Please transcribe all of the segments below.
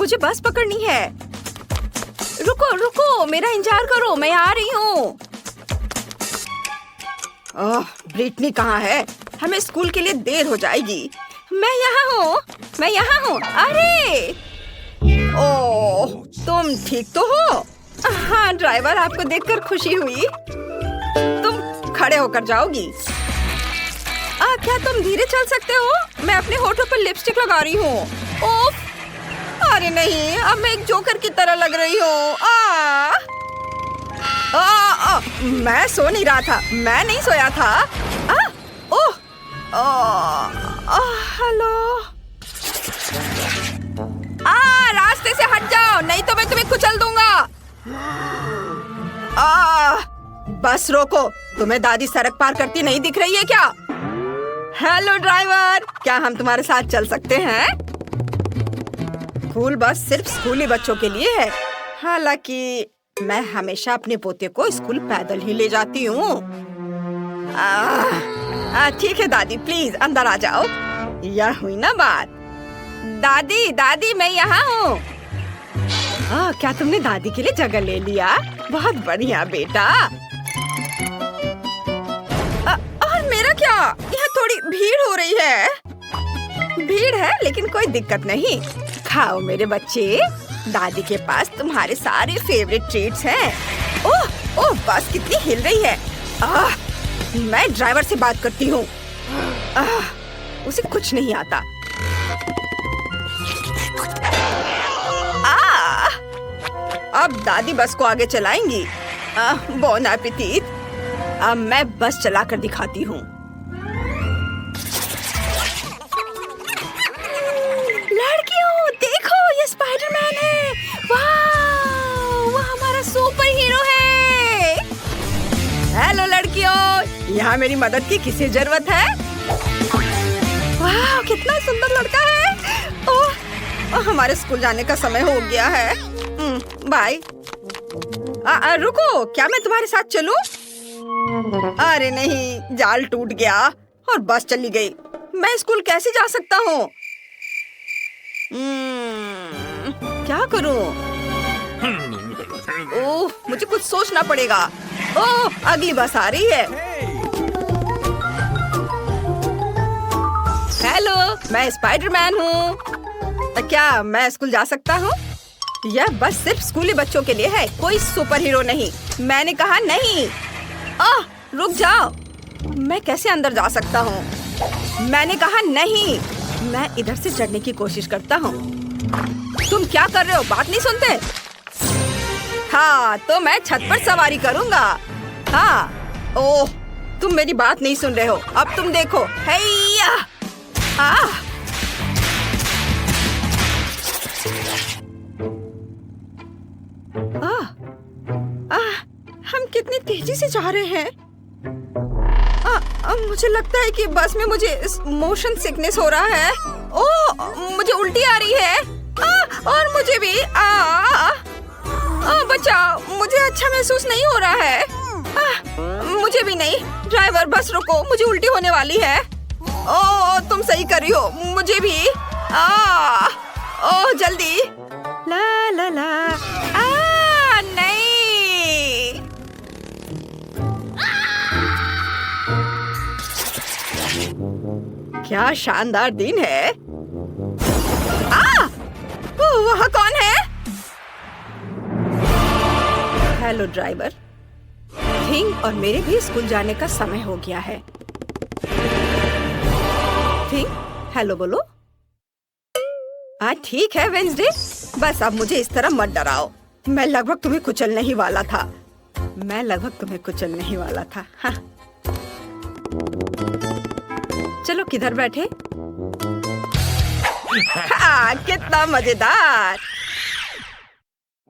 मुझे बस पकड़नी है। रुको रुको, मेरा इंतजार करो, मैं आ रही हूँ। ब्रिटनी कहाँ है? हमें स्कूल के लिए देर हो जाएगी। मैं यहाँ हूँ। अरे ओह, तुम ठीक तो हो? हाँ ड्राइवर, आपको देखकर खुशी हुई। तुम खड़े होकर जाओगी? क्या तुम धीरे चल सकते हो? मैं अपने होठों पर लिपस्टिक लगा रही हूँ। ओफ, अरे नहीं, अब मैं एक जोकर की तरह लग रही हूँ। मैं सो नहीं रहा था, मैं नहीं सोया था। हेलो। रास्ते से हट जाओ, नहीं तो मैं तुम्हें कुचल दूंगा। बस रोको, तुम्हें दादी सड़क पार करती नहीं दिख रही है क्या? हेलो ड्राइवर, क्या हम तुम्हारे साथ चल सकते हैं? स्कूल बस सिर्फ स्कूली बच्चों के लिए है। हालांकि मैं हमेशा अपने पोते को स्कूल पैदल ही ले जाती हूँ। ठीक है दादी, प्लीज अंदर आ जाओ। यह हुई ना बात। दादी मैं यहाँ हूँ। क्या तुमने दादी के लिए जगह ले लिया? बहुत बढ़िया बेटा। और मेरा क्या? यहाँ थोड़ी भीड़ हो रही है। भीड़ है लेकिन कोई दिक्कत नहीं। खाओ मेरे बच्चे, दादी के पास तुम्हारे सारे फेवरेट ट्रीट्स हैं। ओह बस कितनी हिल रही है। मैं ड्राइवर से बात करती हूँ। उसे कुछ नहीं आता। अब दादी बस को आगे चलाएंगी। Bone appétit. अब मैं बस चलाकर दिखाती हूँ। लड़कियों देखो, ये स्पाइडरमैन है। वाह, वो हमारा सुपर हीरो है। हेलो लड़कियों, यहाँ मेरी मदद की किसे जरूरत है? वाह, कितना सुंदर लड़का है। हमारे स्कूल जाने का समय हो गया है। बाय। रुको, क्या मैं तुम्हारे साथ चलूं? अरे नहीं, जाल टूट गया और बस चली गई। मैं स्कूल कैसे जा सकता हूँ? क्या करूँ? ओह, मुझे कुछ सोचना पड़ेगा। ओह, अगली बस आ रही है। हेलो, मैं स्पाइडरमैन हूँ। क्या मैं स्कूल जा सकता हूँ? यह बस सिर्फ स्कूली बच्चों के लिए है, कोई सुपर हीरो नहीं। मैंने कहा नहीं। रुक जाओ, मैं कैसे अंदर जा सकता हूँ? मैंने कहा नहीं। मैं इधर से चढ़ने की कोशिश करता हूँ। तुम क्या कर रहे हो? बात नहीं सुनते? हाँ, तो मैं छत पर सवारी करूँगा। हाँ, ओह, तुम मेरी बात नहीं सुन रहे हो। अब तुम देखो। हैया! हम कितनी तेजी से जा रहे हैं। मुझे लगता है कि बस में मुझे मोशन सिकनेस हो रहा है। ओह, मुझे उल्टी आ रही है। और मुझे भी। बचाओ, मुझे अच्छा महसूस नहीं हो रहा है। मुझे भी नहीं। ड्राइवर बस रोको, मुझे उल्टी होने वाली है। ओह, तुम सही कर रही हो, मुझे भी। ओह, जल्दी। ला ला ला। नहीं। क्या शानदार दिन है। वह कौन है? Hello driver. थिंग और मेरे भी स्कूल जाने का समय हो गया है। थिंग, हेलो बोलो। ठीक है वेंसडे, बस अब मुझे इस तरह मत डराओ। मैं लगभग तुम्हें कुचलने ही वाला था। हाँ। चलो किधर बैठे? कितना मजेदार।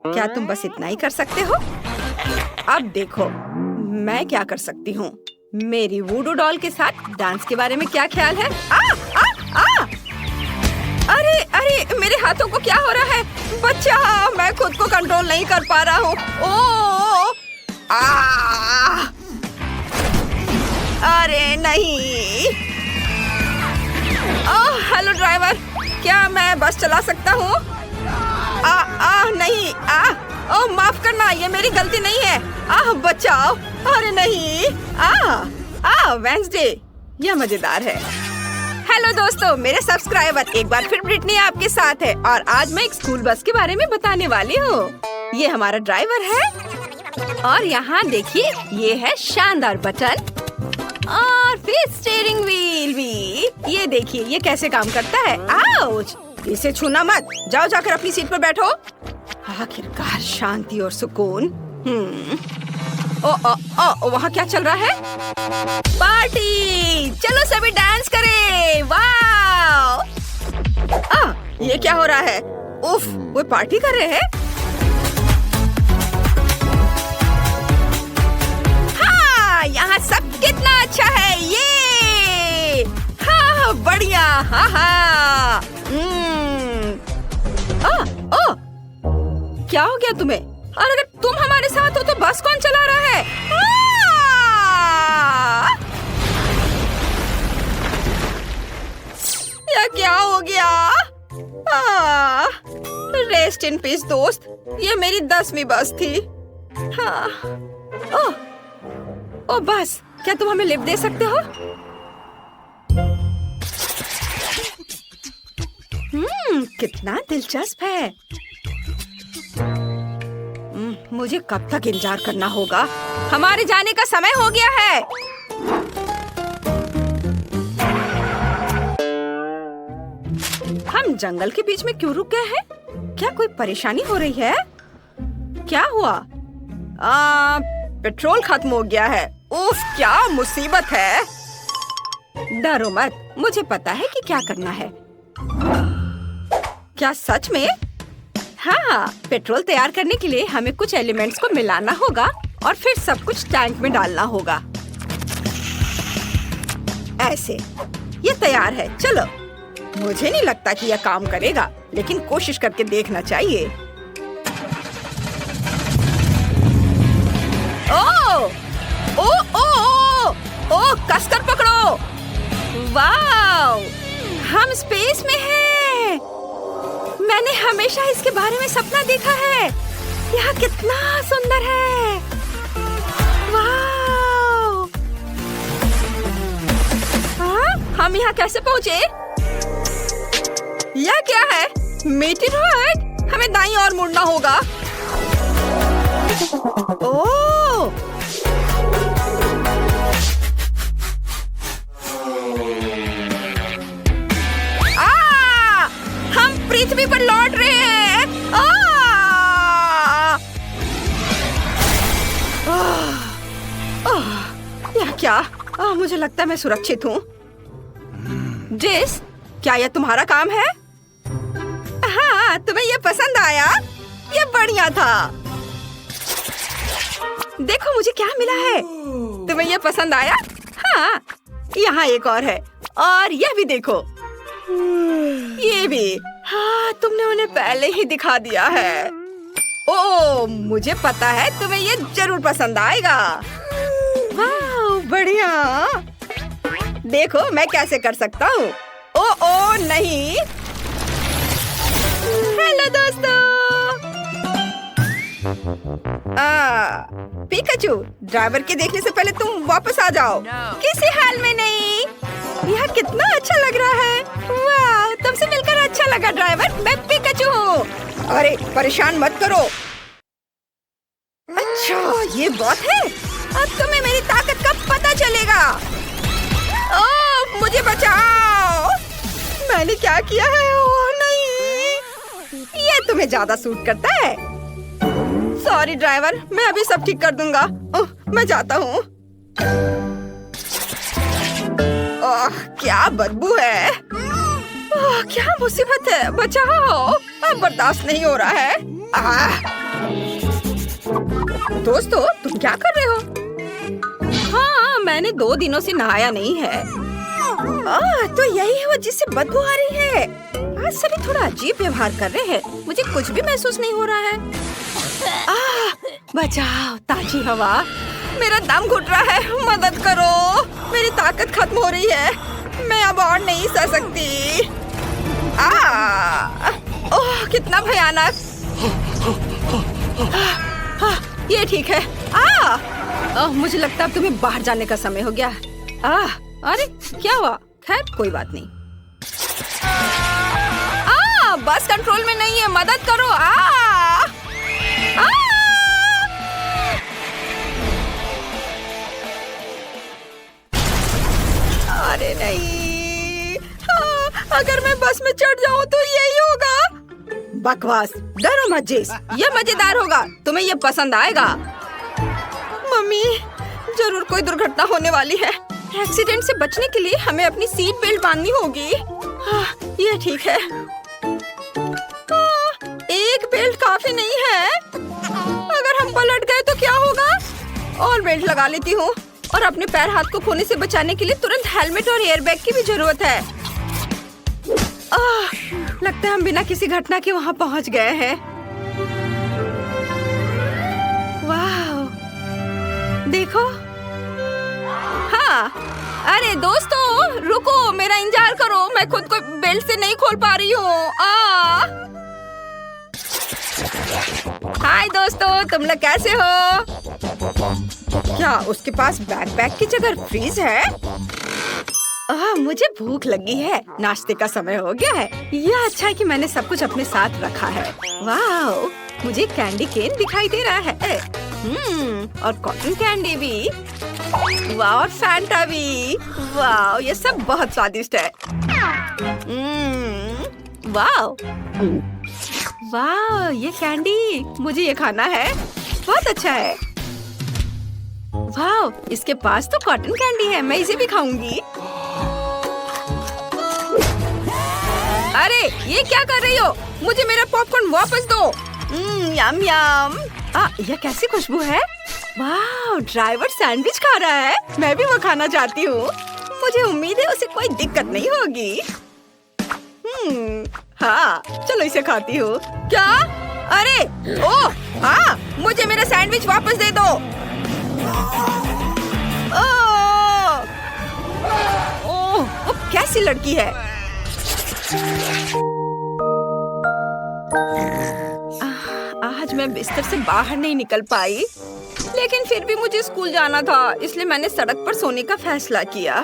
क्या तुम बस इतना ही कर सकते हो? अब देखो मैं क्या कर सकती हूँ। मेरी वूडू डॉल के साथ डांस के बारे में क्या ख्याल है? अरे मेरे हाथों को क्या हो रहा है? बच्चा, मैं खुद को कंट्रोल नहीं कर पा रहा हूँ। अरे नहीं। हेलो ड्राइवर, क्या मैं बस चला सकता हूँ? नहीं, ओह माफ करना, ये मेरी गलती नहीं है। बचाओ। अरे नहीं। वेंसडे, यह मजेदार है। हेलो दोस्तों, मेरे सब्सक्राइबर, एक बार फिर ब्रिटनी आपके साथ है और आज मैं एक स्कूल बस के बारे में बताने वाली हूँ। ये हमारा ड्राइवर है और यहाँ देखिए, ये है शानदार बटन और फिर स्टीयरिंग व्हील भी। ये देखिए, ये कैसे काम करता है। आउच! इसे छूना मत, जाओ जाकर अपनी सीट पर बैठो। आखिरकार शांति और सुकून। वहाँ क्या चल रहा है? पार्टी! चलो सभी डांस करें। वाह! ये क्या हो रहा है? उफ, वो पार्टी कर रहे हैं। हाँ, यहाँ सब कितना अच्छा है। ये हाँ, बढ़िया। हाँ। क्या हो गया तुम्हें? और अगर तुम हमारे साथ हो तो बस कौन चला रहा है? या क्या हो गया? रेस्ट इन पीस दोस्त, ये मेरी 10वीं बस थी। ओ बस, क्या तुम हमें लिफ्ट दे सकते हो? कितना दिलचस्प है। मुझे कब तक इंतजार करना होगा? हमारे जाने का समय हो गया है। हम जंगल के बीच में क्यों रुक गए हैं? क्या कोई परेशानी हो रही है? क्या हुआ? पेट्रोल खत्म हो गया है। उफ, क्या मुसीबत है। डरो मत, मुझे पता है कि क्या करना है। क्या सच में? हाँ, पेट्रोल तैयार करने के लिए हमें कुछ एलिमेंट्स को मिलाना होगा और फिर सब कुछ टैंक में डालना होगा। ऐसे, ये तैयार है। चलो। मुझे नहीं लगता कि यह काम करेगा, लेकिन कोशिश करके देखना चाहिए। ओ, कसकर पकड़ो। वाव! हम स्पेस में हैं। मैंने हमेशा इसके बारे में सपना देखा है। यह कितना सुंदर है। वाव! हम यहाँ कैसे पहुँचे? यह क्या है? मीटिंग? हमें दाईं ओर मुड़ना होगा। ओह! हम पृथ्वी पर लौट रहे हैं। यह क्या? मुझे लगता है मैं सुरक्षित हूँ। जेस, क्या यह तुम्हारा काम है? हाँ, तुम्हें यह पसंद आया? यह बढ़िया था। देखो मुझे क्या मिला है। तुम्हें यह पसंद आया? हाँ, यहाँ एक और है और यह भी देखो। ये भी। हाँ, तुमने उन्हें पहले ही दिखा दिया है। ओह, मुझे पता है तुम्हें ये जरूर पसंद आएगा। वाह, बढ़िया। देखो मैं कैसे कर सकता हूँ। ओह नहीं। हेलो दोस्तों। पिकाचू, ड्राइवर के देखने से पहले तुम वापस आ जाओ। किसी हाल में नहीं। यह कितना अच्छा लग रहा है। वाह, तुमसे मिलकर अच्छा लगा ड्राइवर। मैं पिकाचू हूँ। अरे परेशान मत करो। अच्छा, ये बात है। अब तुम्हें मेरी ताकत का पता चलेगा। ओह, मुझे बचाओ। मैंने क्या किया है? ओह नहीं, ये तुम्हें ज्यादा सूट करता है। सॉरी ड्राइवर, मैं अभी सब ठीक कर दूंगा। मैं जाता हूँ। क्या बदबू है। क्या मुसीबत है। बचाओ, अब बर्दाश्त नहीं हो रहा है। दोस्तों, तुम क्या कर रहे हो? हाँ, मैंने 2 दिनों से नहाया नहीं है। तो यही है वो जिससे बदबू आ रही है। आज सभी थोड़ा अजीब व्यवहार कर रहे हैं। मुझे कुछ भी महसूस नहीं हो रहा है। बचाओ, ताजी हवा। मेरा दम घुट रहा है। मदद करो, मेरी ताकत खत्म हो रही है। मैं अब और नहीं सह सकती। ओह, कितना भयानक। ये ठीक है। मुझे लगता है अब तुम्हें बाहर जाने का समय हो गया। अरे क्या हुआ? खैर कोई बात नहीं। बस कंट्रोल में नहीं है, मदद करो। अरे नहीं, अगर मैं बस में चढ़ जाऊं तो यही होगा। बकवास, डरो मत जेस, ये मजेदार होगा, तुम्हें ये पसंद आएगा। मम्मी, जरूर कोई दुर्घटना होने वाली है। एक्सीडेंट से बचने के लिए हमें अपनी सीट बेल्ट बांधनी होगी। ये ठीक है। एक बेल्ट काफी नहीं है। अगर हम पलट गए तो क्या होगा? और बेल्ट लगा लेती हूँ। और अपने पैर हाथ को खोने से बचाने के लिए तुरंत हेलमेट और एयरबैग की भी जरूरत है। लगता है हम बिना किसी घटना के वहाँ पहुँच गए हैं। वाह, देखो। हाँ, अरे दोस्तों रुको, मेरा इंतजार करो, मैं खुद को बेल्ट से नहीं खोल पा रही हूँ। हाय दोस्तों, तुम लोग कैसे हो? क्या उसके पास बैकपैक की जगह फ्रीज है? मुझे भूख लगी है, नाश्ते का समय हो गया है। यह अच्छा है कि मैंने सब कुछ अपने साथ रखा है। वाह, मुझे कैंडी केन दिखाई दे रहा है। और कॉटन कैंडी भी। वाह, और फैंटा भी। वाह, ये सब बहुत स्वादिष्ट है। वाह वाह, ये कैंडी, मुझे ये खाना है। बहुत अच्छा है। वाह, इसके पास तो कॉटन कैंडी है, मैं इसे भी खाऊंगी। अरे ये क्या कर रही हो? मुझे मेरा पॉपकॉर्न वापस दो। यम यम। यह कैसी खुशबू है? वाह, ड्राइवर सैंडविच खा रहा है। मैं भी वो खाना चाहती हूँ। मुझे उम्मीद है उसे कोई दिक्कत नहीं होगी। हाँ, चलो इसे खाती हूँ। क्या? अरे ओह, हाँ, मुझे मेरा सैंडविच वापस दे दो। ओह, कैसी लड़की है। आज मैं बिस्तर से बाहर नहीं निकल पाई, लेकिन फिर भी मुझे स्कूल जाना था, इसलिए मैंने सड़क पर सोने का फैसला किया।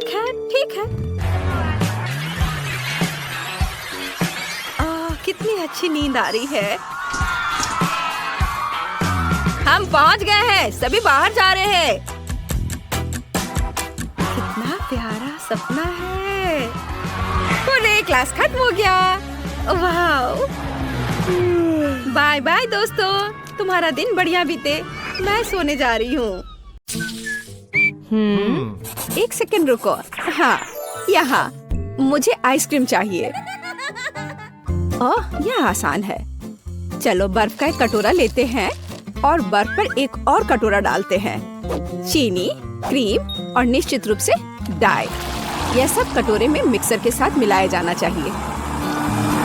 खैर ठीक है। कितनी अच्छी नींद आ रही है। हम पहुंच गए हैं, सभी बाहर जा रहे हैं। कितना प्यारा सपना है। पूरे क्लास खत्म हो गया। वाह, बाय बाय दोस्तों, तुम्हारा दिन बढ़िया बीते। मैं सोने जा रही हूँ। एक सेकंड रुको। हाँ, यहाँ मुझे आइसक्रीम चाहिए। ओह, यह आसान है। चलो बर्फ का एक कटोरा लेते हैं और बर्फ पर एक और कटोरा डालते हैं। चीनी, क्रीम और निश्चित रूप से डाई। यह सब कटोरे में मिक्सर के साथ मिलाया जाना चाहिए।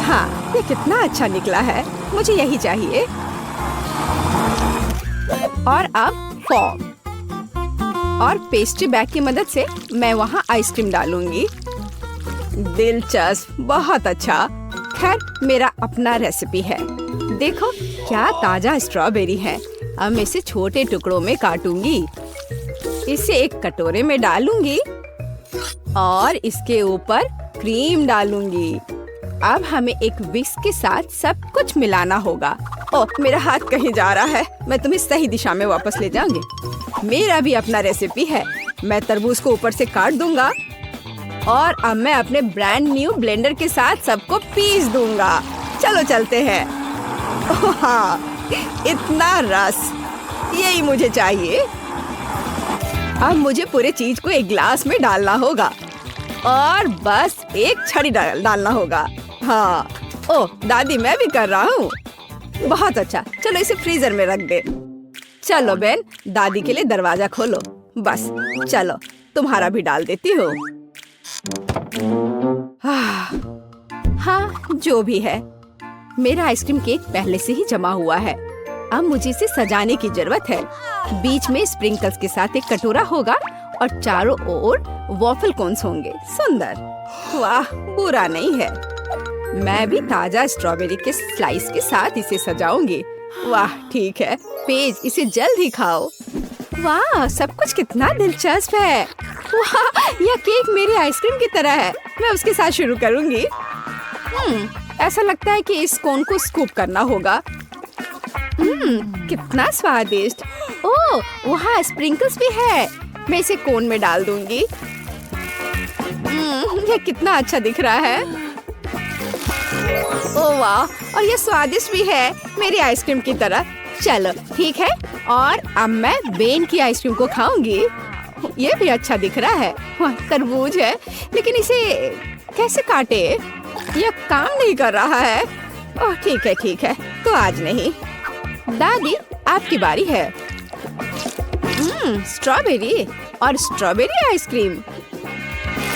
हाँ, ये कितना अच्छा निकला है, मुझे यही चाहिए। और अब फॉर्म और पेस्ट्री बैग की मदद से मैं वहाँ आइसक्रीम डालूंगी। दिलचस्प, बहुत अच्छा। खैर, मेरा अपना रेसिपी है। देखो क्या ताजा स्ट्रॉबेरी है। अब मैं इसे छोटे टुकड़ों में काटूंगी। इसे एक कटोरे में डालूंगी और इसके ऊपर क्रीम डालूंगी। अब हमें एक विस्क के साथ सब कुछ मिलाना होगा। ओह, मेरा हाथ कहीं जा रहा है। मैं तुम्हें सही दिशा में वापस ले जाऊंगी। मेरा भी अपना रेसिपी है। मैं तरबूज को ऊपर से काट दूंगा और अब मैं अपने ब्रांड न्यू ब्लेंडर के साथ सबको पीस दूंगा। चलो चलते हैं। ओह हाँ, इतना रस, यही मुझे चाहिए। अब मुझे पूरे चीज को एक ग्लास में डालना होगा और बस एक छड़ी डालना होगा। हाँ, ओह दादी, मैं भी कर रहा हूँ। बहुत अच्छा, चलो इसे फ्रीजर में रख दे। चलो बेन, दादी के लिए दरवाजा खोलो। बस चलो, तुम्हारा भी डाल देती हूँ। हाँ, जो भी है, मेरा आइसक्रीम केक पहले से ही जमा हुआ है। अब मुझे इसे सजाने की जरूरत है। बीच में स्प्रिंकल्स के साथ एक कटोरा होगा और चारों ओर वॉफल कोन्स होंगे। सुंदर, वाह, बुरा नहीं है। मैं भी ताजा स्ट्रॉबेरी के स्लाइस के साथ इसे सजाऊंगी। वाह ठीक है पेज, इसे जल्द ही खाओ। वाह सब कुछ कितना दिलचस्प है। वाह यह केक मेरी आइसक्रीम की तरह है। मैं उसके साथ शुरू करूंगी। ऐसा लगता है कि इस कोन को स्कूप करना होगा। कितना स्वादिष्ट। ओह वहाँ स्प्रिंकल्स भी है। मैं इसे कोन में डाल दूंगी। यह कितना अच्छा दिख रहा है। ओह वाह और यह स्वादिष्ट भी है मेरी आइसक्रीम की तरह। चलो ठीक है और अब मैं बेन की आइसक्रीम को खाऊंगी। ये भी अच्छा दिख रहा है। तरबूज है लेकिन इसे कैसे काटे? यह काम नहीं कर रहा है। ओह ठीक है तो आज नहीं। दादी आपकी बारी है। स्ट्रॉबेरी और स्ट्रॉबेरी आइसक्रीम।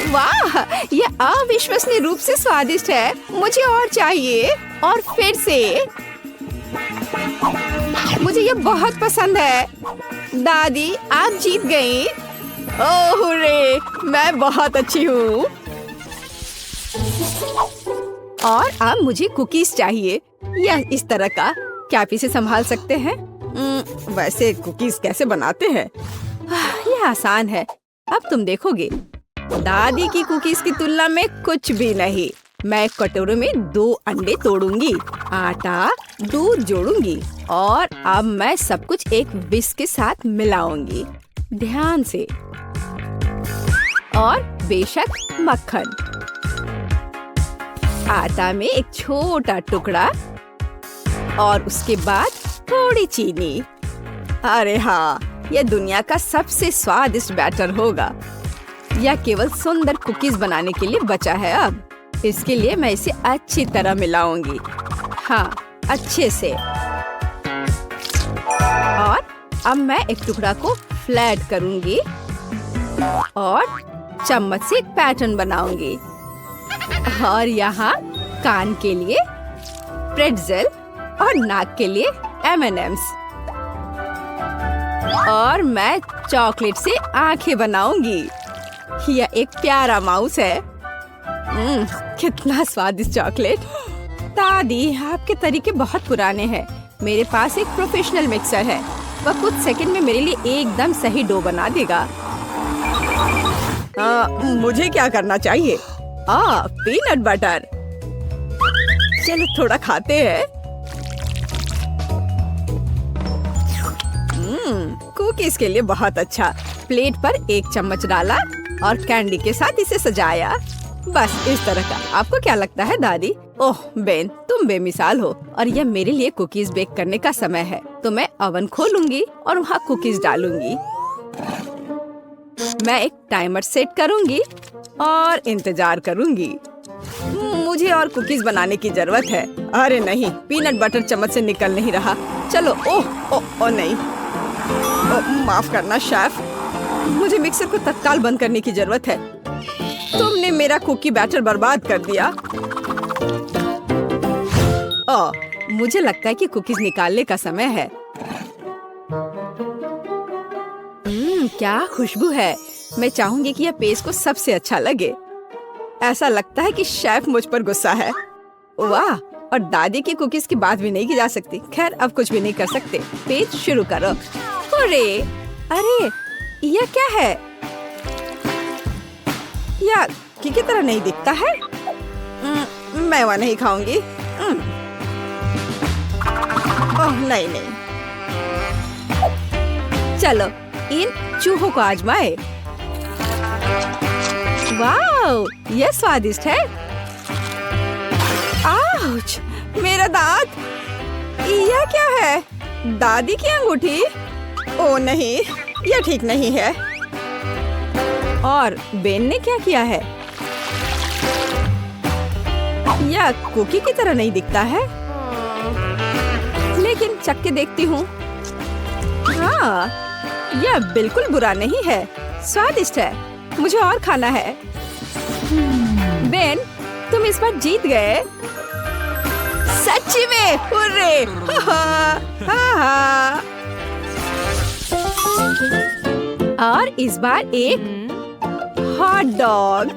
वाह यह अविश्वसनीय रूप से स्वादिष्ट है। मुझे और चाहिए और फिर से। मुझे यह बहुत पसंद है। दादी आप जीत गई। ओह रे मैं बहुत अच्छी हूँ। और अब मुझे कुकीज चाहिए। यह इस तरह का। क्या आप इसे संभाल सकते हैं? वैसे कुकीज कैसे बनाते हैं? यह आसान है। अब तुम देखोगे। दादी की कुकीज की तुलना में कुछ भी नहीं। मैं कटोरे में 2 अंडे तोड़ूंगी, आटा, दूध जोड़ूंगी और अब मैं सब कुछ एक विस्क के साथ मिलाऊंगी ध्यान से। और बेशक मक्खन। आटा में एक छोटा टुकड़ा और उसके बाद थोड़ी चीनी। अरे हाँ यह दुनिया का सबसे स्वादिष्ट बैटर होगा। यह केवल सुंदर कुकीज बनाने के लिए बचा है। अब इसके लिए मैं इसे अच्छी तरह मिलाऊंगी। हाँ अच्छे से। और अब मैं एक टुकड़ा को फ्लैट करूंगी और चम्मच से एक पैटर्न बनाऊंगी। और यहाँ कान के लिए प्रेट्ज़ेल और नाक के लिए M&Ms। और मैं चॉकलेट से आंखें बनाऊंगी। यह एक प्यारा माउस है। कितना स्वादिष्ट चॉकलेट। दादी आपके तरीके बहुत पुराने हैं। मेरे पास एक प्रोफेशनल मिक्सर है। वह कुछ सेकंड में मेरे लिए एकदम सही डो बना देगा। मुझे क्या करना चाहिए? Peanut butter. चलो थोड़ा खाते हैं। कुकीज के लिए बहुत अच्छा। प्लेट पर 1 चम्मच डाला और कैंडी के साथ इसे सजाया। बस इस तरह का। आपको क्या लगता है दादी? ओह बेन तुम बेमिसाल हो। और यह मेरे लिए कुकीज बेक करने का समय है। तो मैं ओवन खोलूंगी और वहाँ कुकीज डालूंगी। मैं एक टाइमर सेट करूंगी और इंतजार करूंगी। मुझे और कुकीज बनाने की जरूरत है। अरे नहीं पीनट बटर चम्मच से निकल नहीं रहा। चलो ओह नहीं। माफ करना शेफ। मुझे मिक्सर को तत्काल बंद करने की जरूरत है। तुमने मेरा कुकी बैटर बर्बाद कर दिया। मुझे लगता है कि कुकीज निकालने का समय है। क्या खुशबू है। मैं चाहूंगी कि यह पेस्ट को सबसे अच्छा लगे। ऐसा लगता है कि शेफ मुझ पर गुस्सा है। वाह और दादी की कुकीज की बात भी नहीं की जा सकती। खैर अब कुछ भी नहीं कर सकते। पेज शुरू करो। अरे यह क्या है? यह की तरह नहीं दिखता है। मैं वह नहीं खाऊंगी। ओह नहीं। चलो इन चूहों को आजमाए। वाह यह स्वादिष्ट है। आउच मेरा दांत। यह क्या है? दादी की अंगूठी। ओह नहीं यह ठीक नहीं है। और बेन ने क्या किया है? यह कुकी की तरह नहीं दिखता है। लेकिन चख के देखती हूँ। हाँ यह बिल्कुल बुरा नहीं है। स्वादिष्ट है। मुझे और खाना है। बेन तुम इस बार जीत गए। सच्ची में हुर्रे। और इस बार एक हॉट डॉग।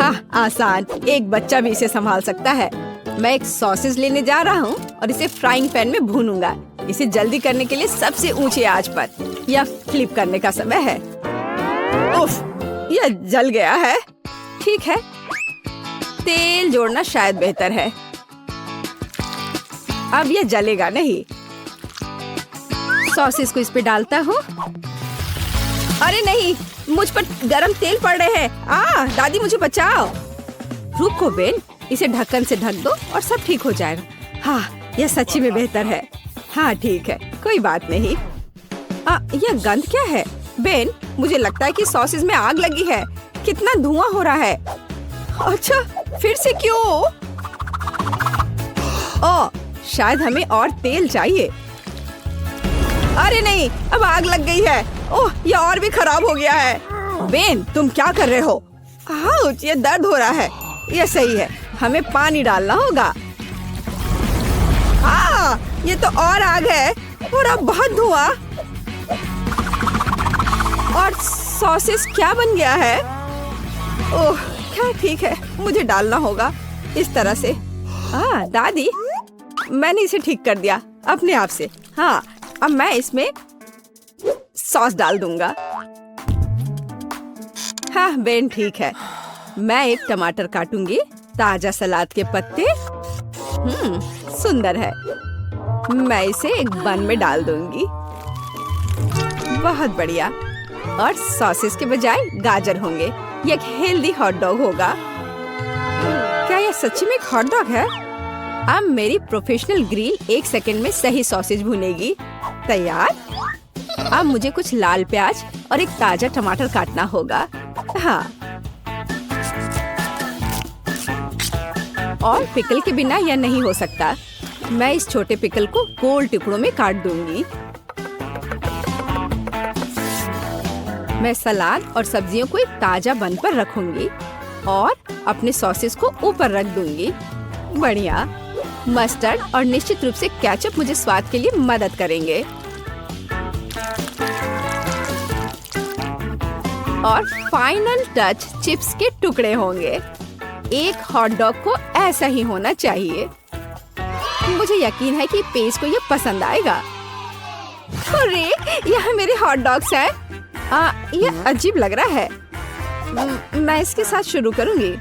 हाँ, आसान। एक बच्चा भी इसे संभाल सकता है। मैं एक सॉसेज लेने जा रहा हूँ और इसे फ्राइंग पैन में भूनूंगा। इसे जल्दी करने के लिए सबसे ऊंची आंच पर या फ्लिप करने का समय है। उफ, यह जल गया है। ठीक है, तेल जोड़ना शायद बेहतर है। अब यह जलेगा नहीं। सॉसेस को इस पे डालता हूँ। अरे नहीं, मुझ पर गरम तेल पड़ रहे हैं। दादी मुझे बचाओ। रुको बेन, इसे ढक्कन से ढक दो और सब ठीक हो जाएगा। हाँ, यह सच्ची में बेहतर है। हाँ ठीक है, कोई बात नहीं। यह गंध क्या है? बेन, मुझे लगता है कि सॉसेस में आग लगी है। कितना धुआं हो रहा है। अच्छा, फिर से क्यों? ओह, शायद हमें और तेल चाहिए। अरे नहीं, अब आग लग गई है। ओह, यह और भी खराब हो गया है। बेन, तुम क्या कर रहे हो? आउच, ये दर्द हो रहा है। यह सही है, हमें पानी डालना होगा। ये तो और आग है और अब बहुत धुआं। और सॉसेस क्या बन गया है? ओह, क्या ठीक है, मुझे डालना होगा इस तरह से। दादी, मैंने इसे ठीक कर दिया अपने आप से। हाँ, अब मैं इसमें सॉस डाल दूंगा। हाँ बेन, ठीक है। मैं एक टमाटर काटूंगी, ताजा सलाद के पत्ते। सुंदर है। मैं इसे एक बन में डाल दूंगी। बहुत बढ़िया। और सॉसेस के बजाय गाजर होंगे। ये एक हेल्दी हॉट डॉग होगा। क्या यह सच्ची में एक हॉट डॉग है? अब मेरी प्रोफेशनल ग्रिल 1 सेकंड में सही सॉसेज भुनेगी। तैयार। अब मुझे कुछ लाल प्याज और एक ताजा टमाटर काटना होगा। हाँ, और पिकल के बिना यह नहीं हो सकता। मैं इस छोटे पिकल को गोल टुकड़ों में काट दूंगी। मैं सलाद और सब्जियों को एक ताजा बन पर रखूंगी और अपने सॉसेस को ऊपर रख दूंगी। बढ़िया। मस्टर्ड और निश्चित रूप से केचप मुझे स्वाद के लिए मदद करेंगे। और फाइनल टच चिप्स के टुकड़े होंगे। एक हॉट डॉग को ऐसा ही होना चाहिए। मुझे यकीन है कि पेज को यह पसंद आएगा। अरे, यह मेरे हॉट डॉग्स हैं। यह अजीब लग रहा है। मैं इसके साथ शुरू करूंगी।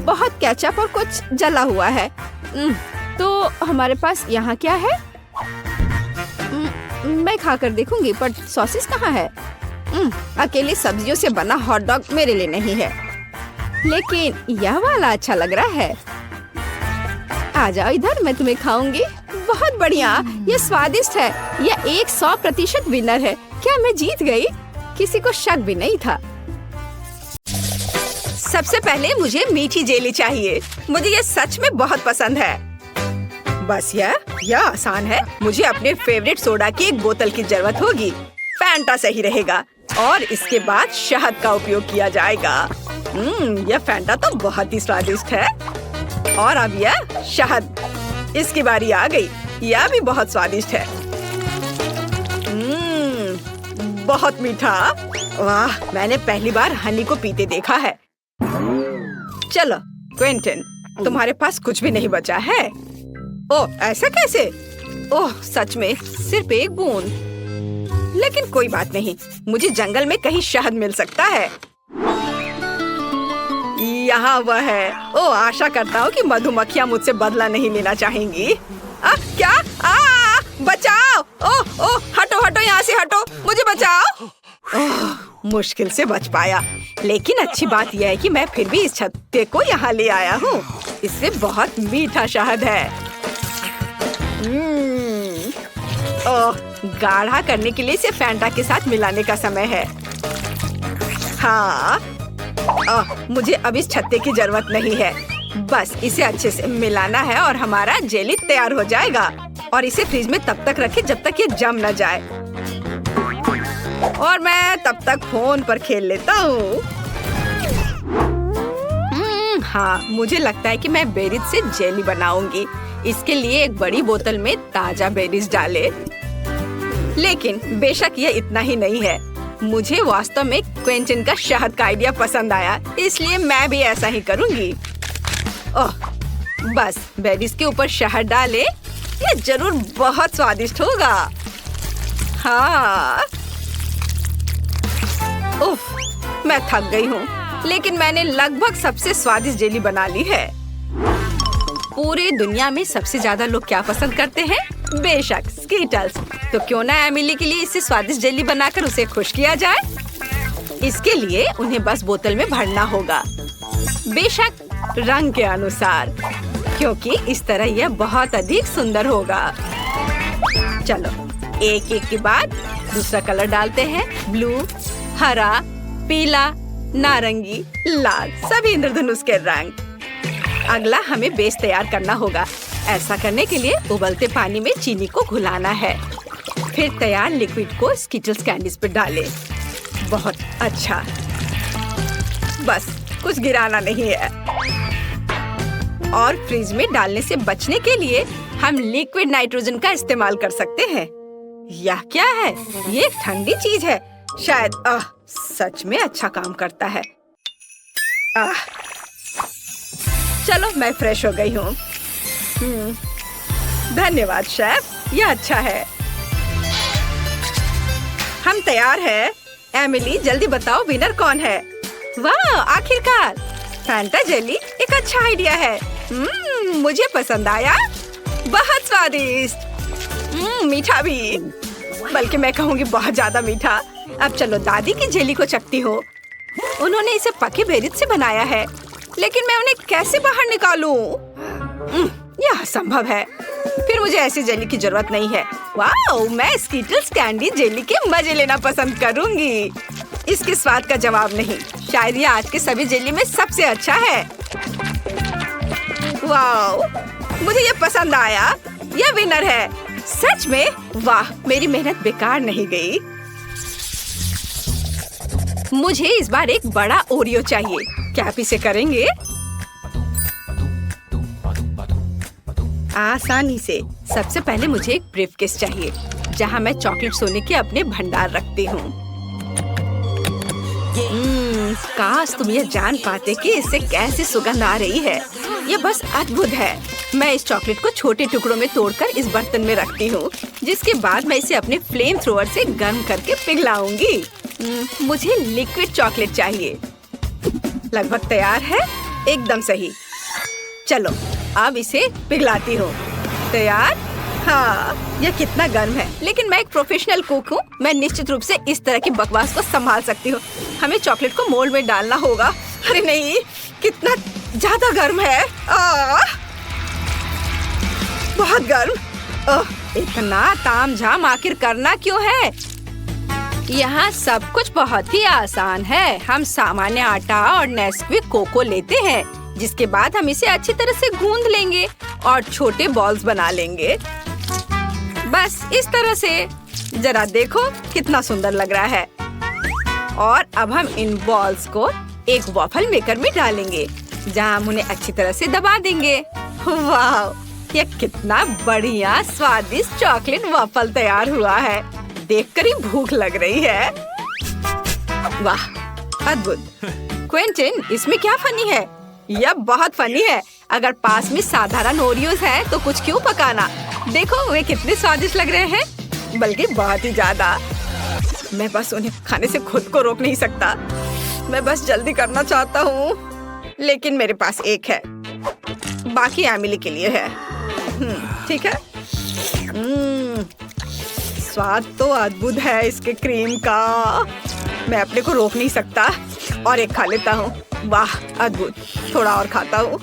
बहुत केचप और कुछ जला हुआ है। तो हमारे पास यहाँ क्या है? मैं खाकर देखूंगी, पर सॉसेस कहाँ है? अकेले सब्जियों से बना हॉट डॉग मेरे लिए नहीं है, लेकिन यह वाला अच्छा लग रहा है। आ जाओ इधर, मैं तुम्हें खाऊंगी। बहुत बढ़िया, यह स्वादिष्ट है। यह 100% विनर है। क्या मैं जीत गई? किसी को शक भी नहीं था। सबसे पहले मुझे मीठी जेली चाहिए। मुझे यह सच में बहुत पसंद है। बस यह आसान है। मुझे अपने फेवरेट सोडा की एक बोतल की जरूरत होगी। फैंटा सही रहेगा। और इसके बाद शहद का उपयोग किया जाएगा। यह फैंटा तो बहुत ही स्वादिष्ट है। और अब यह शहद, इसकी बारी आ गई। यह भी बहुत स्वादिष्ट है। बहुत मीठा। वाह, मैंने पहली बार हनी को पीते देखा है। चलो क्विंटन, तुम्हारे पास कुछ भी नहीं बचा है। ओह, ऐसा कैसे? ओह, सच में सिर्फ एक बूंद। लेकिन कोई बात नहीं, मुझे जंगल में कहीं शहद मिल सकता है। यहाँ वह है। ओह, आशा करता हूँ कि मधुमक्खियाँ मुझसे बदला नहीं लेना चाहेंगी। क्या? बचाओ! ओह, हटो यहाँ से हटो, मुझे बचाओ। मुश्किल से बच पाया, लेकिन अच्छी बात यह है कि मैं फिर भी इस छत्ते को यहाँ ले आया हूँ। इससे बहुत मीठा शहद है। ओह, गाढ़ा करने के लिए इसे फैंटा के साथ मिलाने का समय है। हाँ, मुझे अब इस छत्ते की जरूरत नहीं है। बस इसे अच्छे से मिलाना है और हमारा जेली तैयार हो जाएगा। और इसे फ्रिज में तब तक रखें जब तक ये जम न जाए। और मैं तब तक फोन पर खेल लेता हूँ। हाँ, मुझे लगता है कि मैं बेरीज से जेली बनाऊंगी। इसके लिए एक बड़ी बोतल में ताजा बेरीज डालें। लेकिन बेशक यह इतना ही नहीं है। मुझे वास्तव में क्विंटन का शहद का आइडिया पसंद आया, इसलिए मैं भी ऐसा ही करूंगी। ओह, बस बेरीज के ऊपर शहद डाले, ये जरूर बहुत स्वादिष्ट होगा। हाँ, उफ, मैं थक गई हूँ, लेकिन मैंने लगभग सबसे स्वादिष्ट जेली बना ली है। पूरी दुनिया में सबसे ज्यादा लोग क्या पसंद करते हैं? बेशक स्कीटल्स। तो क्यों ना एमिली के लिए इससे स्वादिष्ट जेली बनाकर उसे खुश किया जाए। इसके लिए उन्हें बस बोतल में भरना होगा, बेशक रंग के अनुसार, क्योंकि इस तरह यह बहुत अधिक सुंदर होगा। चलो एक एक के बाद दूसरा कलर डालते हैं। ब्लू, हरा, पीला, नारंगी, लाल, सभी इंद्रधनुष के रंग। अगला हमें बेस तैयार करना होगा। ऐसा करने के लिए उबलते पानी में चीनी को घुलाना है। फिर तैयार लिक्विड को स्किटल्स कैंडीज पर डालें। बहुत अच्छा, बस कुछ गिराना नहीं है। और फ्रिज में डालने से बचने के लिए हम लिक्विड नाइट्रोजन का इस्तेमाल कर सकते हैं। यह क्या है? ये ठंडी चीज है शायद। सच में अच्छा काम करता है। चलो मैं फ्रेश हो गई हूँ। धन्यवाद शेफ, यह अच्छा है। हम तैयार हैं। एमिली जल्दी बताओ विनर कौन है? वाह, आखिरकार फैंटा जेली एक अच्छा आइडिया है। मुझे पसंद आया, बहुत स्वादिष्ट। मीठा भी, बल्कि मैं कहूँगी बहुत ज्यादा मीठा। अब चलो दादी की जेली को चखती हो। उन्होंने इसे पके बेरीज से बनाया है, लेकिन मैं उन्हें कैसे बाहर निकालूं? यह असंभव है। फिर मुझे ऐसी जेली की जरूरत नहीं है। वाह, मैं स्कीटल्स कैंडी जेली के मजे लेना पसंद करूंगी। इसके स्वाद का जवाब नहीं। शायद यह आज के सभी जेली में सबसे अच्छा है। वाह, मुझे यह पसंद आया। यह विनर है। सच में? वाह, मेरी मेहनत बेकार नहीं गई। मुझे इस बार एक बड़ा ओरियो चाहिए। क्या आप इसे करेंगे? आसानी से। सबसे पहले मुझे एक ब्रीफकेस चाहिए, जहाँ मैं चॉकलेट सोने के अपने भंडार रखती हूँ। काश तुम यह जान पाते कि इससे कैसी सुगंध आ रही है। यह बस अद्भुत है। मैं इस चॉकलेट को छोटे टुकड़ों में तोड़कर इस बर्तन में रखती हूँ, जिसके बाद मैं इसे अपने फ्लेम थ्रोअर से गर्म करके पिघलाऊंगी। मुझे लिक्विड चॉकलेट चाहिए। लगभग तैयार है, एकदम सही। चलो अब इसे पिघलाती हूँ। तैयार? हाँ, यह कितना गर्म है, लेकिन मैं एक प्रोफेशनल कुक हूँ। मैं निश्चित रूप से इस तरह की बकवास को संभाल सकती हूँ। हमें चॉकलेट को मोल्ड में डालना होगा। अरे नहीं, कितना ज्यादा गर्म है। बहुत गर्म। इतना तामझाम आखिर करना क्यों है? यहाँ सब कुछ बहुत ही आसान है। हम सामान्य आटा और नेस्क्विक कोको लेते हैं, जिसके बाद हम इसे अच्छी तरह से गूंद लेंगे और छोटे बॉल्स बना लेंगे। बस इस तरह से। जरा देखो कितना सुंदर लग रहा है। और अब हम इन बॉल्स को एक वॉफल मेकर में डालेंगे, जहाँ हम उन्हें अच्छी तरह से दबा देंगे। वाह, यह कितना बढ़िया स्वादिष्ट चॉकलेट वॉफल तैयार हुआ है। देखकर ही भूख लग रही है। वाह, अद्भुत। क्विंटन, इसमें क्या फनी है? यह बहुत फनी है। अगर पास में साधारण ओरियोस है तो कुछ क्यों पकाना? देखो वे कितने स्वादिष्ट लग रहे हैं, बल्कि बहुत ही ज्यादा। मैं बस उन्हें खाने से खुद को रोक नहीं सकता। मैं बस जल्दी करना चाहता हूँ, लेकिन मेरे पास एक है, बाकी एमिली के लिए है। ठीक है। स्वाद तो अद्भुत है इसके क्रीम का। मैं अपने को रोक नहीं सकता और एक खा लेता हूँ। वाह, अद्भुत। थोड़ा और खाता हूँ।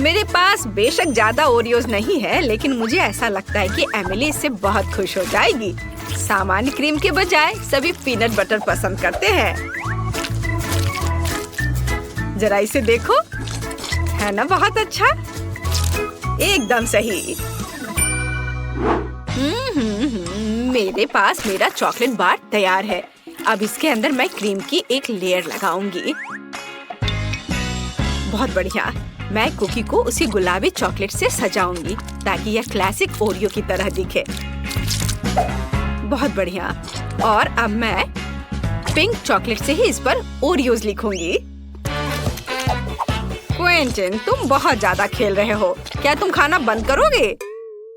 मेरे पास बेशक ज्यादा ओरियोस नहीं है, लेकिन मुझे ऐसा लगता है कि एमिली इससे बहुत खुश हो जाएगी। सामान्य क्रीम के बजाय सभी पीनट बटर पसंद करते हैं। जरा इसे देखो, है ना बहुत अच्छा? एकदम सही। मेरे पास मेरा चॉकलेट बार तैयार है। अब इसके अंदर मैं क्रीम की एक लेयर लगाऊंगी। बहुत बढ़िया। मैं कुकी को उसी गुलाबी चॉकलेट से सजाऊंगी, ताकि यह क्लासिक ओरियो की तरह दिखे। बहुत बढ़िया। और अब मैं पिंक चॉकलेट से ही इस पर ओरियोज लिखूंगी। क्विंटन, तुम बहुत ज्यादा खेल रहे हो। क्या तुम खाना बंद करोगे?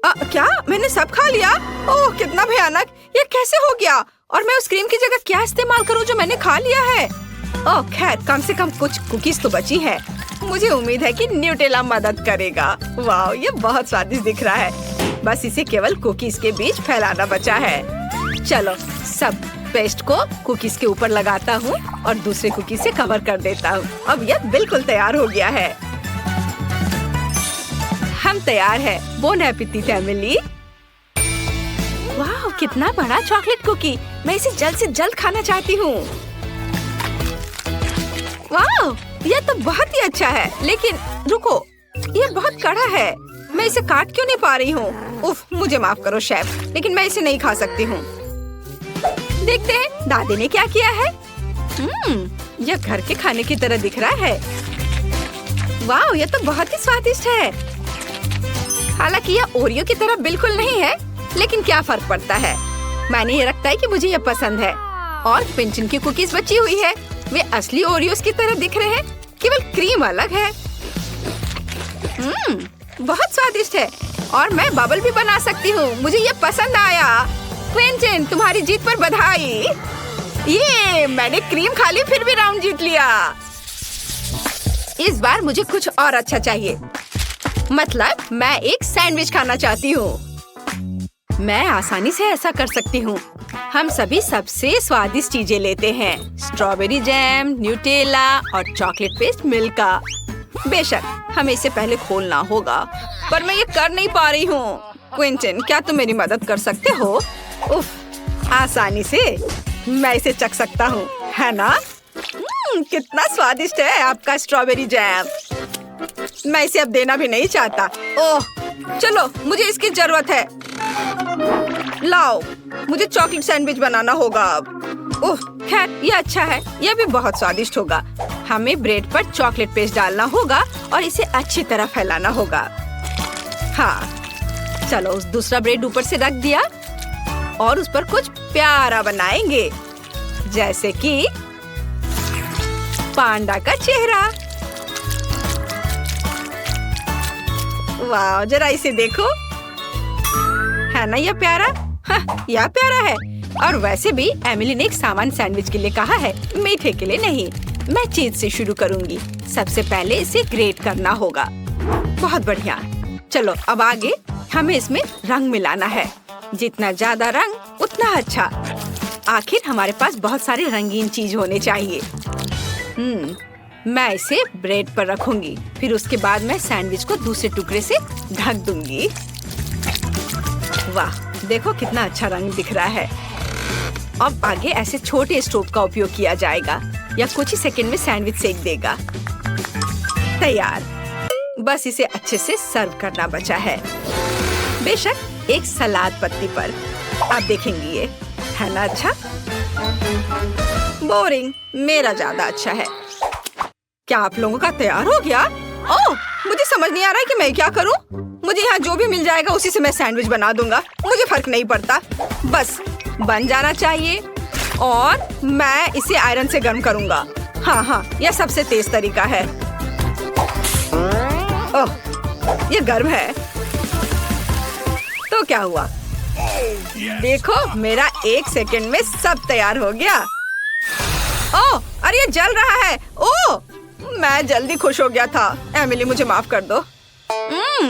क्या मैंने सब खा लिया? ओह कितना भयानक! ये कैसे हो गया? और मैं उस क्रीम की जगह क्या इस्तेमाल करूं जो मैंने खा लिया है? ओह खैर, कम से कम कुछ कुकीज तो बची है। मुझे उम्मीद है कि न्यूटेला मदद करेगा। वाह, ये बहुत स्वादिष्ट दिख रहा है। बस इसे केवल कुकीज के बीच फैलाना बचा है। चलो सब पेस्ट को कुकीज के ऊपर लगाता हूँ और दूसरे कुकीज से कवर कर देता हूँ। अब यह बिल्कुल तैयार हो गया है। हम तैयार है। Bone appétit Emily. वाह, कितना बड़ा चॉकलेट कुकी! मैं इसे जल्द से जल्द खाना चाहती हूँ। वाह, यह तो बहुत ही अच्छा है। लेकिन रुको, यह बहुत कड़ा है। मैं इसे काट क्यों नहीं पा रही हूँ? उफ, मुझे माफ करो शेफ, लेकिन मैं इसे नहीं खा सकती हूँ। देखते हैं दादी ने क्या किया है। यह घर के खाने की तरह दिख रहा है। वाह, यह तो बहुत ही स्वादिष्ट है। हालांकि यह ओरियो की तरह बिल्कुल नहीं है, लेकिन क्या फर्क पड़ता है। मैंने ये रखता है कि मुझे यह पसंद है। और पिंचन की कुकीज बची हुई है। वे असली ओरियोस की तरह दिख रहे हैं, केवल क्रीम अलग है। बहुत स्वादिष्ट है। और मैं बबल भी बना सकती हूँ। मुझे ये पसंद आया। क्विंटन, तुम्हारी जीत पर बधाई। ये मैंने क्रीम खा ली, फिर भी राउंड जीत लिया। इस बार मुझे कुछ और अच्छा चाहिए। मतलब मैं एक सैंडविच खाना चाहती हूँ। मैं आसानी से ऐसा कर सकती हूँ। हम सभी सबसे स्वादिष्ट चीजें लेते हैं। स्ट्रॉबेरी जैम, न्यूटेला और चॉकलेट पेस्ट मिल्का। बेशक हमें इसे पहले खोलना होगा, पर मैं ये कर नहीं पा रही हूँ। क्विंटन, क्या तुम मेरी मदद कर सकते हो? उफ, आसानी से मैं इसे चख सकता हूँ, है ना? कितना स्वादिष्ट है आपका स्ट्रॉबेरी जैम। मैं इसे अब देना भी नहीं चाहता। ओह, चलो मुझे इसकी जरूरत है। लाओ, मुझे चॉकलेट सैंडविच बनाना होगा अब। ओह खैर, ये अच्छा है। यह भी बहुत स्वादिष्ट होगा। हमें ब्रेड पर चॉकलेट पेस्ट डालना होगा और इसे अच्छी तरह फैलाना होगा। हाँ, चलो उस दूसरा ब्रेड ऊपर से रख दिया और उस पर कुछ प्यारा बनाएंगे, जैसे कि पांडा का चेहरा। वाह, जरा इसे देखो, है ना यह प्यारा? हाँ, यह प्यारा है। और वैसे भी एमिली ने एक सामान्य सैंडविच के लिए कहा है, मीठे के लिए नहीं। मैं चीज से शुरू करूंगी। सबसे पहले इसे ग्रेट करना होगा। बहुत बढ़िया। चलो अब आगे हमें इसमें रंग मिलाना है। जितना ज्यादा रंग उतना अच्छा। आखिर हमारे पास बहुत सारे रंगीन चीज होने चाहिए। मैं इसे ब्रेड पर रखूंगी। फिर उसके बाद मैं सैंडविच को दूसरे टुकड़े से ढक दूंगी। वाह, देखो कितना अच्छा रंग दिख रहा है। अब आगे ऐसे छोटे स्टोव का उपयोग किया जाएगा। या कुछ ही सेकंड में सैंडविच सेक देगा। तैयार। बस इसे अच्छे से सर्व करना बचा है। बेशक एक सलाद पत्ती पर। आप देखेंगी ये, है ना अच्छा? बोरिंग, मेरा ज्यादा अच्छा है। क्या आप लोगों का तैयार हो गया? ओह, मुझे समझ नहीं आ रहा है कि मैं क्या करूं। मुझे यहाँ जो भी मिल जाएगा उसी से मैं सैंडविच बना दूंगा। मुझे फर्क नहीं पड़ता, बस बन जाना चाहिए। और मैं इसे आयरन से गर्म करूंगा। हाँ, यह सबसे तेज तरीका है। ओह, ये गर्म है। तो क्या हुआ? देखो, मेरा 1 सेकंड में सब तैयार हो गया। ओह, अरे ये जल रहा है। ओह, मैं जल्दी खुश हो गया था। एमिली, मुझे माफ कर दो।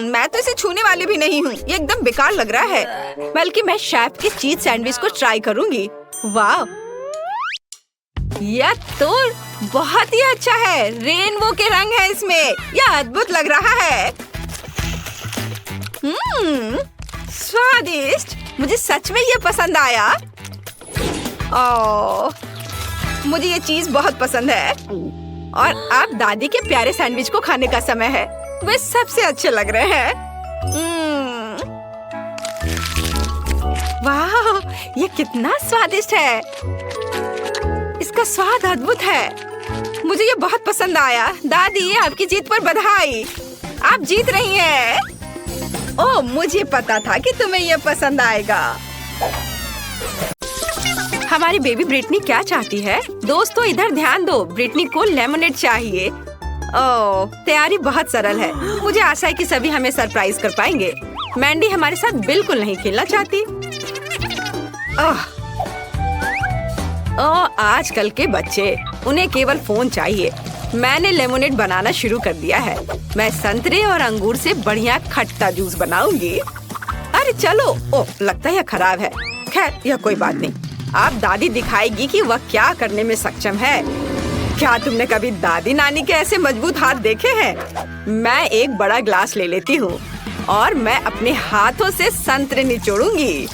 मैं तो इसे छूने वाली भी नहीं हूँ। ये एकदम बेकार लग रहा है। बल्कि मैं शेफ के चीज सैंडविच को ट्राई करूंगी। वाह, यह तो बहुत ही अच्छा है। रेनबो के रंग है इसमें। यह अद्भुत लग रहा है। स्वादिष्ट। मुझे सच में ये पसंद आया। ओह, मुझे ये चीज बहुत पसंद है। और अब दादी के प्यारे सैंडविच को खाने का समय है। वे सबसे अच्छे लग रहे हैं। वाह, ये कितना स्वादिष्ट है। इसका स्वाद अद्भुत है। मुझे ये बहुत पसंद आया। दादी, आपकी जीत पर बधाई। आप जीत रही हैं। ओह, मुझे पता था कि तुम्हें ये पसंद आएगा। हमारी बेबी ब्रिटनी क्या चाहती है? दोस्तों इधर ध्यान दो, ब्रिटनी को लेमनेड चाहिए। ओह, तैयारी बहुत सरल है। मुझे आशा है कि सभी हमें सरप्राइज कर पाएंगे। मैंडी हमारे साथ बिल्कुल नहीं खेलना चाहती। ओह, आजकल के बच्चे, उन्हें केवल फोन चाहिए। मैंने लेमोनेड बनाना शुरू कर दिया है। मैं संतरे और अंगूर से बढ़िया खट्टा जूस बनाऊंगी। अरे चलो, ओह लगता है यह खराब है। खैर यह कोई बात नहीं। अब दादी दिखाएगी कि वह क्या करने में सक्षम है। क्या तुमने कभी दादी नानी के ऐसे मजबूत हाथ देखे हैं? मैं एक बड़ा ग्लास ले लेती हूँ और मैं अपने हाथों से संतरे निचोड़ूंगी।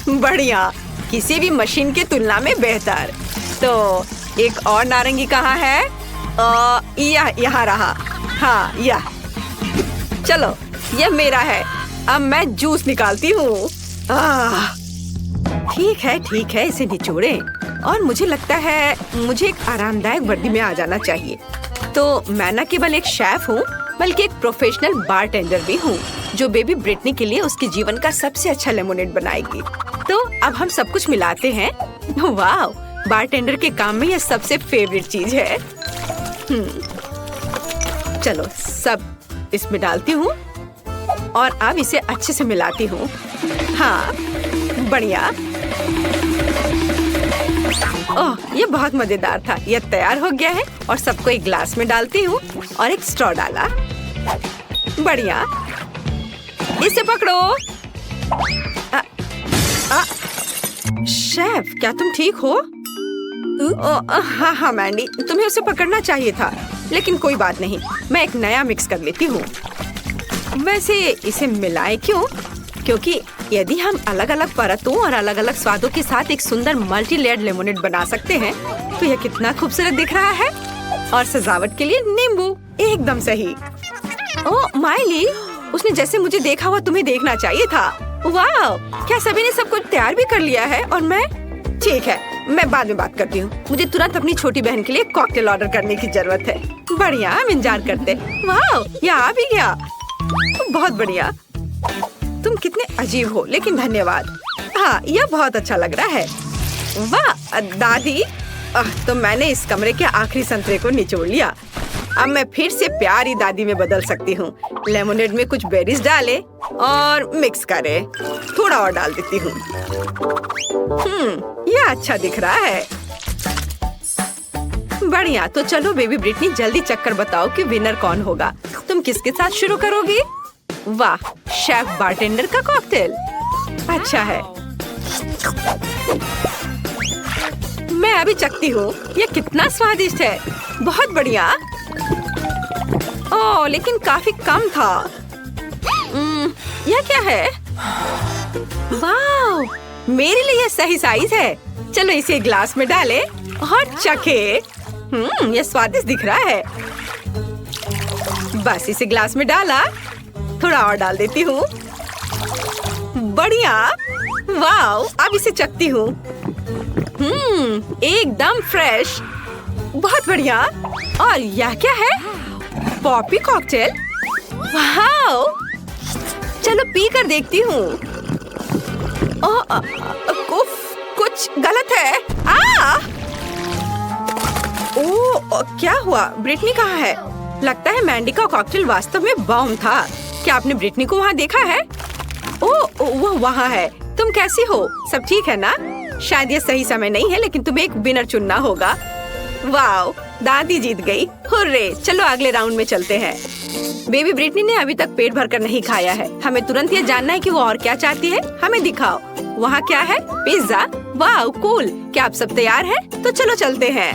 बढ़िया, किसी भी मशीन की तुलना में बेहतर। तो एक और नारंगी कहाँ है? यहाँ रहा। हाँ यह। चलो यह मेरा है। अब मैं जूस निकालती हूँ। ठीक है, इसे निचोड़ें। और मुझे लगता है मुझे एक आरामदायक वर्दी में आ जाना चाहिए। तो मैं न केवल एक शेफ हूँ बल्कि एक प्रोफेशनल बारटेंडर भी हूँ जो बेबी ब्रिटनी के लिए उसके जीवन का सबसे अच्छा लेमोनेड बनाएगी। तो अब हम सब कुछ मिलाते हैं। वाह, बारटेंडर के काम में यह सबसे फेवरेट चीज है। चलो सब इसमें डालती हूँ और अब इसे अच्छे से मिलाती हूँ। हाँ बढ़िया। ओह, ये बहुत मजेदार था। यह तैयार हो गया है और सबको एक ग्लास में डालती हूँ और एक स्ट्रॉ डाला। बढ़िया, इसे पकड़ो। शेफ, क्या तुम ठीक हो? हाँ मैंडी, तुम्हें उसे पकड़ना चाहिए था, लेकिन कोई बात नहीं, मैं एक नया मिक्स कर लेती हूँ। वैसे इसे मिलाएं क्यों? क्योंकि यदि हम अलग अलग परतों और अलग अलग स्वादों के साथ एक सुंदर मल्टी लेयर्ड लेमोनेड बना सकते हैं, तो यह कितना खूबसूरत दिख रहा है। और सजावट के लिए नींबू, एकदम सही। ओह माइली, उसने जैसे मुझे देखा हुआ तुम्हें देखना चाहिए था। वाह, क्या सभी ने सब कुछ तैयार भी कर लिया है? और मैं? ठीक है, मैं बाद में बात करती हूँ। मुझे तुरंत अपनी छोटी बहन के लिए कॉकटेल ऑर्डर करने की जरूरत है। बढ़िया, हम इंतजार करते। वाह, यह आ भी गया। बहुत बढ़िया। तुम कितने अजीब हो, लेकिन धन्यवाद। हाँ, यह बहुत अच्छा लग रहा है। वाह दादी, तो मैंने इस कमरे के आखिरी संतरे को निचोड़ लिया। अब मैं फिर से प्यारी दादी में बदल सकती हूँ। लेमोनेड में कुछ बेरीज डाले और मिक्स करे। थोड़ा और डाल देती हूँ। यह अच्छा दिख रहा है। बढ़िया, तो चलो बेबी ब्रिटनी, जल्दी चक्कर बताओ कि विनर कौन होगा। तुम किसके साथ शुरू करोगी? वाह, शेफ बारटेंडर का कॉकटेल। अच्छा है, मैं अभी चखती हूँ। यह कितना स्वादिष्ट है। बहुत बढ़िया। ओह, लेकिन काफी कम था। यह क्या है? वाह, मेरे लिए यह सही साइज है। चलो इसे ग्लास में डालें और चखे। यह स्वादिष्ट दिख रहा है। बस इसे ग्लास में डाला, थोड़ा और डाल देती हूँ। बढ़िया। वाह, अब इसे चखती हूँ। एकदम फ्रेश। बहुत बढ़िया। और यह क्या है? Poppy cocktail. वाह, चलो पी कर देखती हूँ। कुछ गलत है। क्या हुआ? ब्रिटनी कहाँ है? लगता है मैंडी का कॉकटेल वास्तव में बॉम्ब था। क्या आपने ब्रिटनी को वहाँ देखा है? वो वहाँ है। तुम कैसी हो? सब ठीक है ना? शायद ये सही समय नहीं है, लेकिन तुम्हें एक विनर चुनना होगा। वाओ, दादी जीत गई। हुर्रे, चलो अगले राउंड में चलते हैं। बेबी ब्रिटनी ने अभी तक पेट भरकर नहीं खाया है। हमें तुरंत ये जानना है कि वो और क्या चाहती है। हमें दिखाओ। वहाँ क्या है? पिज्जा। वाह कूल। क्या आप सब तैयार हैं? तो चलो चलते हैं।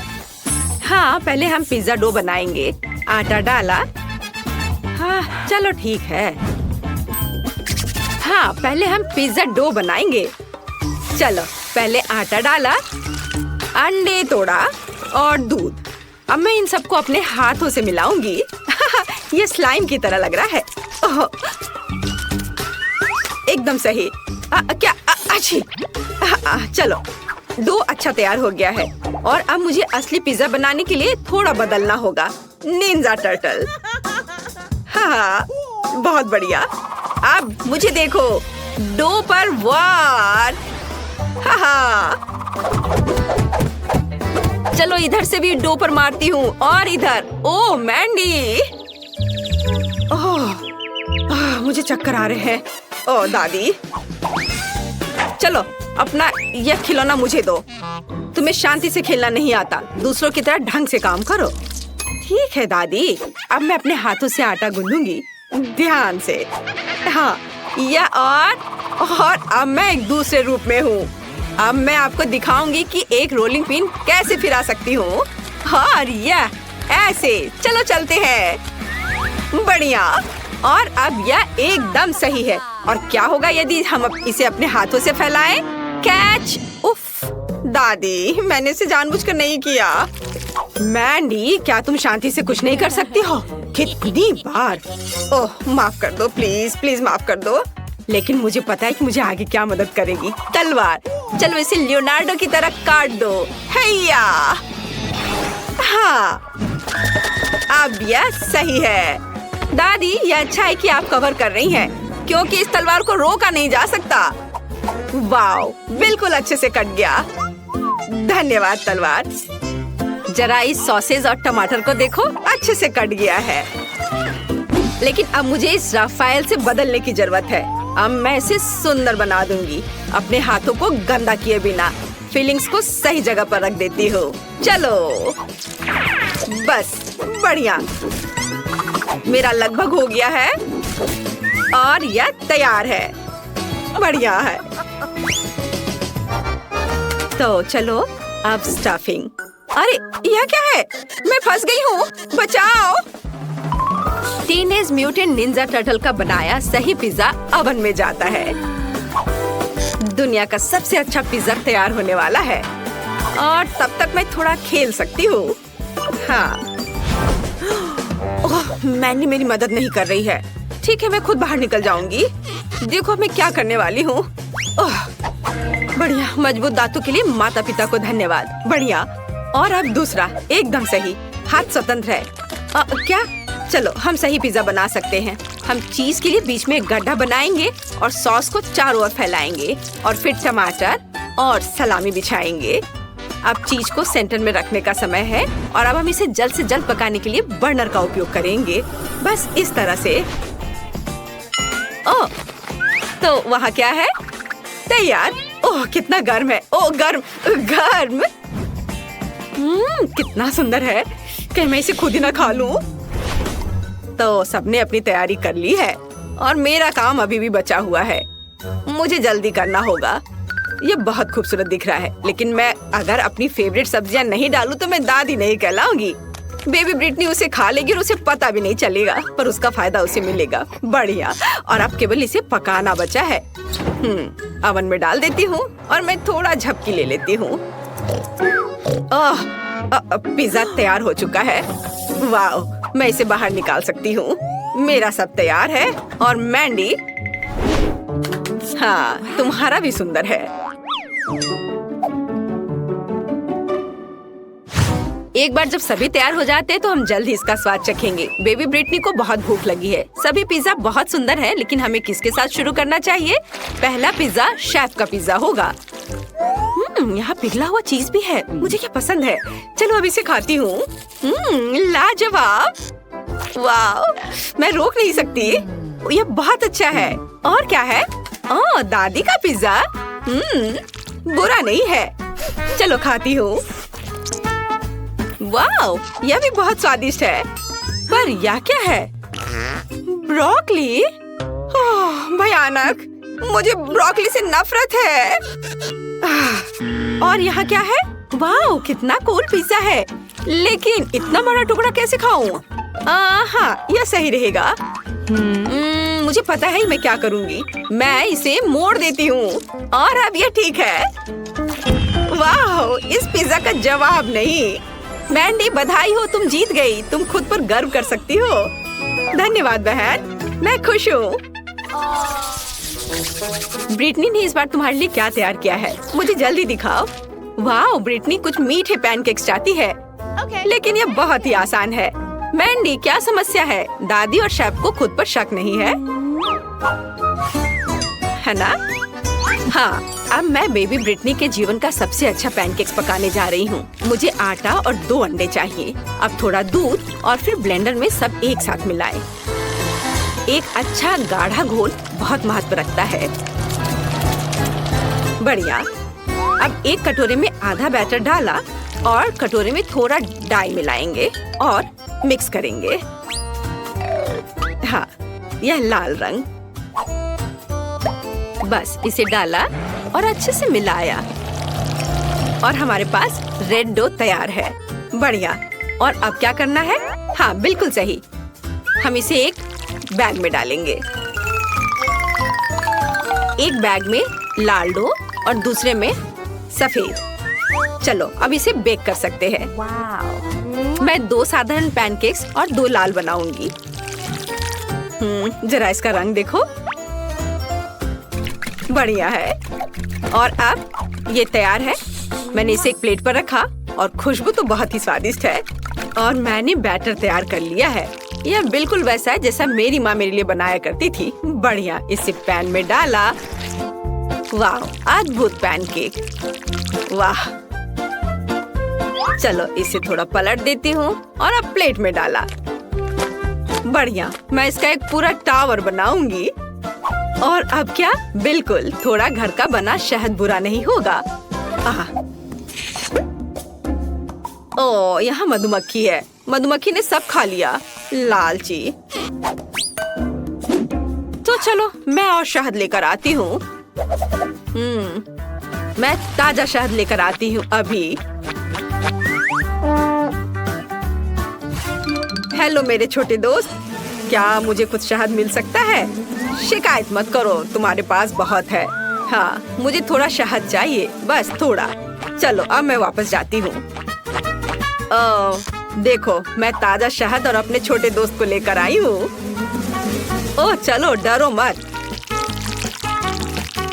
हाँ, पहले हम पिज्जा डो बनाएंगे। आटा डाला। हाँ चलो ठीक है। हाँ, पहले हम पिज्जा डो बनाएंगे। चलो, पहले आटा डाला, अंडे तोड़ा और दूध। अब मैं इन सबको अपने हाथों से मिलाऊंगी। ये स्लाइम की तरह लग रहा है। एकदम सही। क्या अच्छी। चलो, डो अच्छा तैयार हो गया है और अब मुझे असली पिज्जा बनाने के लिए थोड़ा बदलना होगा। Ninja turtle. हाँ, बहुत बढ़िया। अब मुझे देखो, डो पर वार। हाँ। चलो इधर से भी डो पर मारती हूँ और इधर। ओह मैंडी, ओह मुझे चक्कर आ रहे हैं। ओह दादी, चलो अपना यह खिलौना मुझे दो। तुम्हें शांति से खेलना नहीं आता, दूसरों की तरह ढंग से काम करो। ठीक है दादी, अब मैं अपने हाथों से आटा गूंदूंगी, ध्यान से। हाँ, यह और अब मैं एक दूसरे रूप में हूँ। अब मैं आपको दिखाऊंगी कि एक रोलिंग पिन कैसे फिरा सकती हूँ। और यह ऐसे। चलो चलते हैं। बढ़िया। और अब यह एकदम सही है। और क्या होगा यदि हम इसे अपने हाथों से फैलाएं? कैच। उफ दादी, मैंने इसे जानबूझकर नहीं किया। मैंडी, क्या तुम शांति से कुछ नहीं कर सकती हो? कितनी बार। ओह माफ कर दो, प्लीज प्लीज माफ कर दो। लेकिन मुझे पता है कि मुझे आगे क्या मदद करेगी। तलवार। चलो इसे लियोनार्डो की तरह काट दो। हैया। हाँ, अब यह सही है। दादी, यह अच्छा है कि आप कवर कर रही हैं, क्योंकि इस तलवार को रोका नहीं जा सकता। वाओ, बिल्कुल अच्छे से कट गया। धन्यवाद तलवार। जरा इस सॉसेज और टमाटर को देखो, अच्छे से कट गया है। लेकिन अब मुझे इस राफेल से बदलने की जरूरत है। अब मैं इसे सुंदर बना दूंगी, अपने हाथों को गंदा किए बिना। फीलिंग्स को सही जगह पर रख देती हूँ। चलो बस, बढ़िया। मेरा लगभग हो गया है और यह तैयार है। बढ़िया है। तो चलो अब स्टफिंग। अरे यह क्या है? मैं फंस गई हूँ, बचाओ। टीनेज म्यूटेंट निंजा टर्टल का बनाया सही पिज्जा ओवन में जाता है। दुनिया का सबसे अच्छा पिज्जा तैयार होने वाला है। और तब तक मैं थोड़ा खेल सकती हूँ। हाँ। ओह, मैंडी मेरी मदद नहीं कर रही है। ठीक है, मैं खुद बाहर निकल जाऊंगी। देखो मैं क्या करने वाली हूँ। ओह बढ़िया, मजबूत दांतों के लिए माता पिता को धन्यवाद। बढ़िया। और अब दूसरा, एकदम सही। हाथ स्वतंत्र है। क्या? चलो हम सही पिज्जा बना सकते हैं। हम चीज के लिए बीच में एक गड्ढा बनाएंगे और सॉस को चारों ओर फैलाएंगे और फिर टमाटर और सलामी बिछाएंगे। अब चीज को सेंटर में रखने का समय है और अब हम इसे जल्द से जल्द पकाने के लिए बर्नर का उपयोग करेंगे। बस इस तरह से। ओह, तो वहाँ क्या है? तैयार। ओह कितना गर्म है। ओह गर्म गर्म। कितना सुंदर है। कहीं मैं इसे खुद ही ना खा लूं। तो सबने अपनी तैयारी कर ली है और मेरा काम अभी भी बचा हुआ है। मुझे जल्दी करना होगा। ये बहुत खूबसूरत दिख रहा है, लेकिन मैं अगर अपनी फेवरेट सब्जियां नहीं डालूं तो मैं दादी नहीं कहलाऊंगी। बेबी ब्रिटनी उसे खा लेगी और उसे पता भी नहीं चलेगा, पर उसका फायदा उसे मिलेगा। बढ़िया। और अब केवल इसे पकाना बचा है। ओवन में डाल देती हूँ और मैं थोड़ा झपकी ले लेती हूँ। पिज्जा तैयार हो चुका है। वाह, मैं इसे बाहर निकाल सकती हूँ। मेरा सब तैयार है और मैंडी, हाँ तुम्हारा भी सुंदर है। एक बार जब सभी तैयार हो जाते हैं तो हम जल्द ही इसका स्वाद चखेंगे। बेबी ब्रिटनी को बहुत भूख लगी है। सभी पिज्जा बहुत सुंदर है, लेकिन हमें किसके साथ शुरू करना चाहिए? पहला पिज्जा शेफ का पिज्जा होगा। यहाँ पिघला हुआ चीज भी है, मुझे क्या पसंद है। चलो अब इसे खाती हूँ। लाजवाब। वाह, मैं रोक नहीं सकती। यह बहुत अच्छा है। और क्या है? ओह दादी का पिज्जा। बुरा नहीं है। चलो खाती हूँ। वाह, यह भी बहुत स्वादिष्ट है। पर यह क्या है? ब्रोकली। ओह भयानक, मुझे ब्रोकली से नफरत है। और यहाँ क्या है? वाह कितना कूल पिज्जा है, लेकिन इतना बड़ा टुकड़ा कैसे खाऊं? हाँ यह सही रहेगा। मुझे पता है मैं क्या करूँगी। मैं इसे मोड़ देती हूँ और अब यह ठीक है। वाह, इस पिज्जा का जवाब नहीं। मैंडी बधाई हो, तुम जीत गई। तुम खुद पर गर्व कर सकती हो। धन्यवाद बहन, मैं खुश हूँ। ब्रिटनी ने इस बार तुम्हारे लिए क्या तैयार किया है? मुझे जल्दी दिखाओ। वाह, ब्रिटनी कुछ मीठे पैनकेक्स चाहती है। लेकिन यह बहुत ही आसान है। मैंडी क्या समस्या है? दादी और शेफ को खुद पर शक नहीं है, है ना? हाँ, अब मैं बेबी ब्रिटनी के जीवन का सबसे अच्छा पैनकेक्स पकाने जा रही हूँ। मुझे आटा और 2 अंडे चाहिए। अब थोड़ा दूध और फिर ब्लेंडर में सब एक साथ मिलाएं। एक अच्छा गाढ़ा घोल बहुत महत्व रखता है। बढ़िया। अब एक कटोरे में आधा बैटर डाला और कटोरे में थोड़ा डाई मिलाएंगे और मिक्स करेंगे। हाँ, यह लाल रंग। बस इसे डाला और अच्छे से मिलाया और हमारे पास रेड डो तैयार है। बढ़िया। और अब क्या करना है? हाँ, बिल्कुल सही। हम इसे एक बैग में डालेंगे। एक बैग में लाल डो और दूसरे में सफेद। चलो अब इसे बेक कर सकते हैं। मैं 2 साधारण पैनकेक्स और 2 लाल बनाऊंगी। जरा इसका रंग देखो। बढ़िया है। और अब ये तैयार है। मैंने इसे एक प्लेट पर रखा और खुशबू तो बहुत ही स्वादिष्ट है। और मैंने बैटर तैयार कर लिया है। यह बिल्कुल वैसा है जैसा मेरी माँ मेरे लिए बनाया करती थी। बढ़िया। इसे पैन में डाला। वाह, अद्भुत पैनकेक। वाह। चलो इसे थोड़ा पलट देती हूँ और अब प्लेट में डाला। बढ़िया। मैं इसका एक पूरा टावर बनाऊंगी। और अब क्या? बिल्कुल, थोड़ा घर का बना शहद बुरा नहीं होगा। ओह, यहाँ मधुमक्खी है। मधुमक्खी ने सब खा लिया। लालची। तो चलो मैं और शहद लेकर आती हूँ। मैं ताजा शहद लेकर आती हूँ अभी। हेलो मेरे छोटे दोस्त, क्या मुझे कुछ शहद मिल सकता है? शिकायत मत करो, तुम्हारे पास बहुत है। हाँ, मुझे थोड़ा शहद चाहिए, बस थोड़ा। चलो अब मैं वापस जाती हूँ। देखो, मैं ताजा शहद और अपने छोटे दोस्त को लेकर आई हूँ। ओह चलो, डरो मत।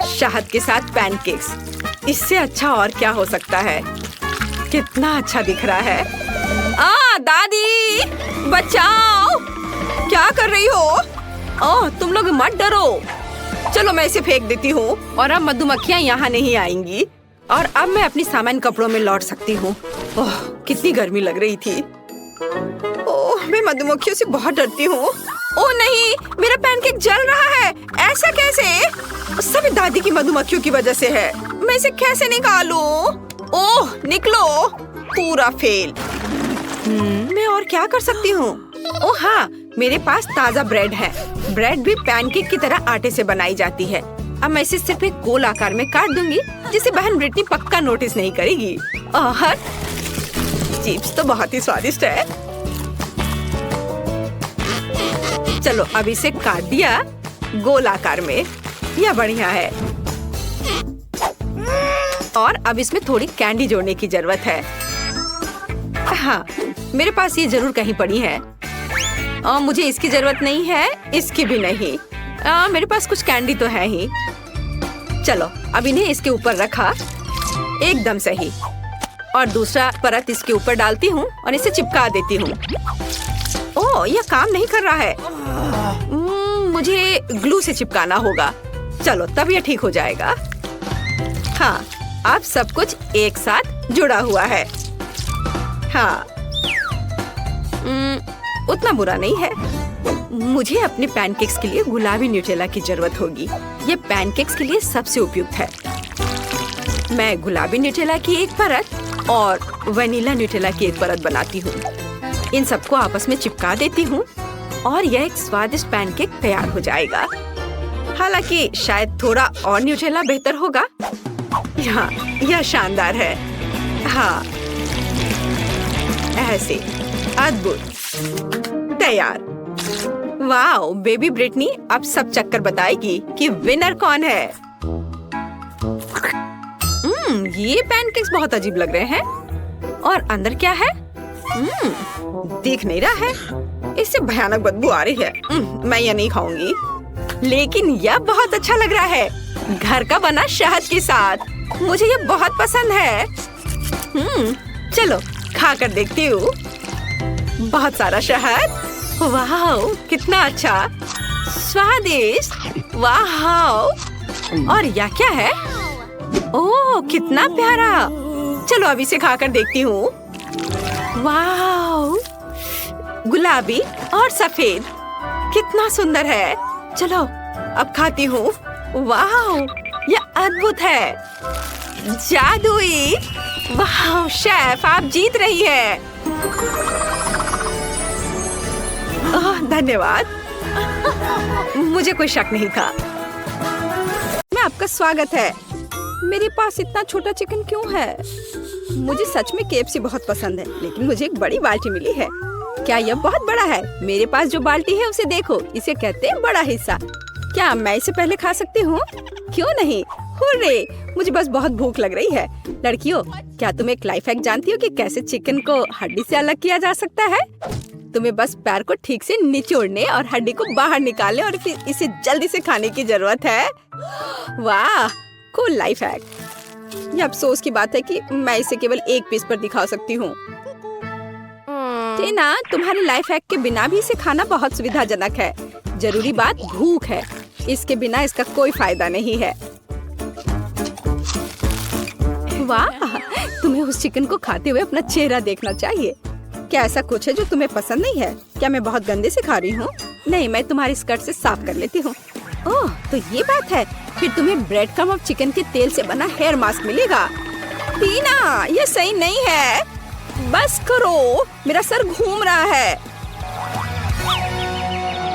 शहद के साथ पैनकेक्स, इससे अच्छा और क्या हो सकता है? कितना अच्छा दिख रहा है। दादी बचाओ! क्या कर रही हो? ओह, तुम लोग मत डरो। चलो मैं इसे फेंक देती हूँ और अब मधुमक्खियाँ यहाँ नहीं आएंगी। और अब मैं अपनी सामान्य कपड़ों में लौट सकती हूँ। ओह, कितनी गर्मी लग रही थी। ओह, मैं मधुमक्खियों से बहुत डरती हूँ। ओह नहीं, मेरा पैनकेक जल रहा है। ऐसा कैसे? सभी दादी की मधुमक्खियों की वजह से है। मैं इसे कैसे निकालूं? ओह, निकलो। पूरा फेल। मैं और क्या कर सकती हूँ? ओह हाँ, मेरे पास ताजा ब्रेड है। ब्रेड भी पैनकेक की तरह आटे से बनाई जाती है। अब मैं इसे सिर्फ एक गोल आकार में काट दूंगी, जिसे बहन ब्रिटनी पक्का नोटिस नहीं करेगी। और चिप्स तो बहुत ही स्वादिष्ट है। चलो अब इसे काट दिया गोल आकार में। यह बढ़िया है। और अब इसमें थोड़ी कैंडी जोड़ने की जरूरत है। हाँ, मेरे पास ये जरूर कहीं पड़ी है। मुझे इसकी जरूरत नहीं है, इसकी भी नहीं। मेरे पास कुछ कैंडी तो है ही। चलो अब इन्हें इसके ऊपर रखा। एकदम सही। और दूसरा परत इसके ऊपर डालती हूँ और इसे चिपका देती हूँ। ओह, यह काम नहीं कर रहा है। मुझे ग्लू से चिपकाना होगा। चलो तब यह ठीक हो जाएगा। हाँ, अब सब कुछ एक साथ जुड़ा हुआ है। हाँ, उतना बुरा नहीं है। मुझे अपने पैनकेक्स के लिए गुलाबी न्यूटेला की जरूरत होगी। ये पैनकेक्स के लिए सबसे उपयुक्त है। मैं गुलाबी न्यूटेला की एक परत और वनीला न्यूटेला की एक परत बनाती हूँ। इन सबको आपस में चिपका देती हूँ और यह एक स्वादिष्ट पैनकेक तैयार हो जाएगा। हालांकि शायद थोड़ा और न्यूटेला बेहतर होगा। हाँ, यह शानदार है। हाँ, ऐसे अद्भुत। तैयार। वाओ, बेबी ब्रिटनी अब सब चक्कर बताएगी कि विनर कौन है। ये पैनकेक्स बहुत अजीब लग रहे हैं। और अंदर क्या है? दिख नहीं रहा है। इससे भयानक बदबू आ रही है। मैं ये नहीं खाऊंगी। लेकिन यह बहुत अच्छा लग रहा है। घर का बना शहद के साथ। मुझे ये बहुत पसंद है। चलो खा कर देखती हूँ। बहुत सारा शहद। वाह, कितना अच्छा, स्वादिष्ट। वाह, और यह क्या है? ओह, कितना प्यारा। चलो अब इसे खाकर देखती हूँ। वाह, गुलाबी और सफेद, कितना सुंदर है। चलो अब खाती हूँ। वाह, यह अद्भुत है, जादुई। वाह शेफ, आप जीत रही है। धन्यवाद, मुझे कोई शक नहीं था। मैं आपका स्वागत है। मेरे पास इतना छोटा चिकन क्यों है? मुझे सच में KFC बहुत पसंद है, लेकिन मुझे एक बड़ी बाल्टी मिली है। क्या यह बहुत बड़ा है? मेरे पास जो बाल्टी है उसे देखो, इसे कहते हैं बड़ा हिस्सा। क्या मैं इसे पहले खा सकती हूँ? क्यों नहीं? हुर्रे, मुझे बस बहुत भूख लग रही है। लड़कियों, क्या तुम एक लाइफ हैक जानती हो कि कैसे चिकन को हड्डी से अलग किया जा सकता है? तुम्हें बस पैर को ठीक से निचोड़ने और हड्डी को बाहर निकालने और फिर इसे जल्दी से खाने की जरूरत है। वाह, कूल लाइफ हैक। ये अफसोस की बात है कि मैं इसे केवल एक पीस पर दिखा सकती हूँ। टीना, तुम्हारी लाइफ हैक के बिना भी इसे खाना बहुत सुविधाजनक है। जरूरी बात भूख है, इसके बिना इसका कोई फायदा नहीं है। वाह, तुम्हें उस चिकन को खाते हुए अपना चेहरा देखना चाहिए। क्या ऐसा कुछ है जो तुम्हें पसंद नहीं है? क्या मैं बहुत गंदे से खा रही हूँ? नहीं, मैं तुम्हारी स्कर्ट से साफ कर लेती हूँ। ओह, तो ये बात है। फिर तुम्हें ब्रेड क्रम्ब और चिकन के तेल से बना हेयर मास्क मिलेगा। टीना, ये सही नहीं है। बस करो, मेरा सर घूम रहा है।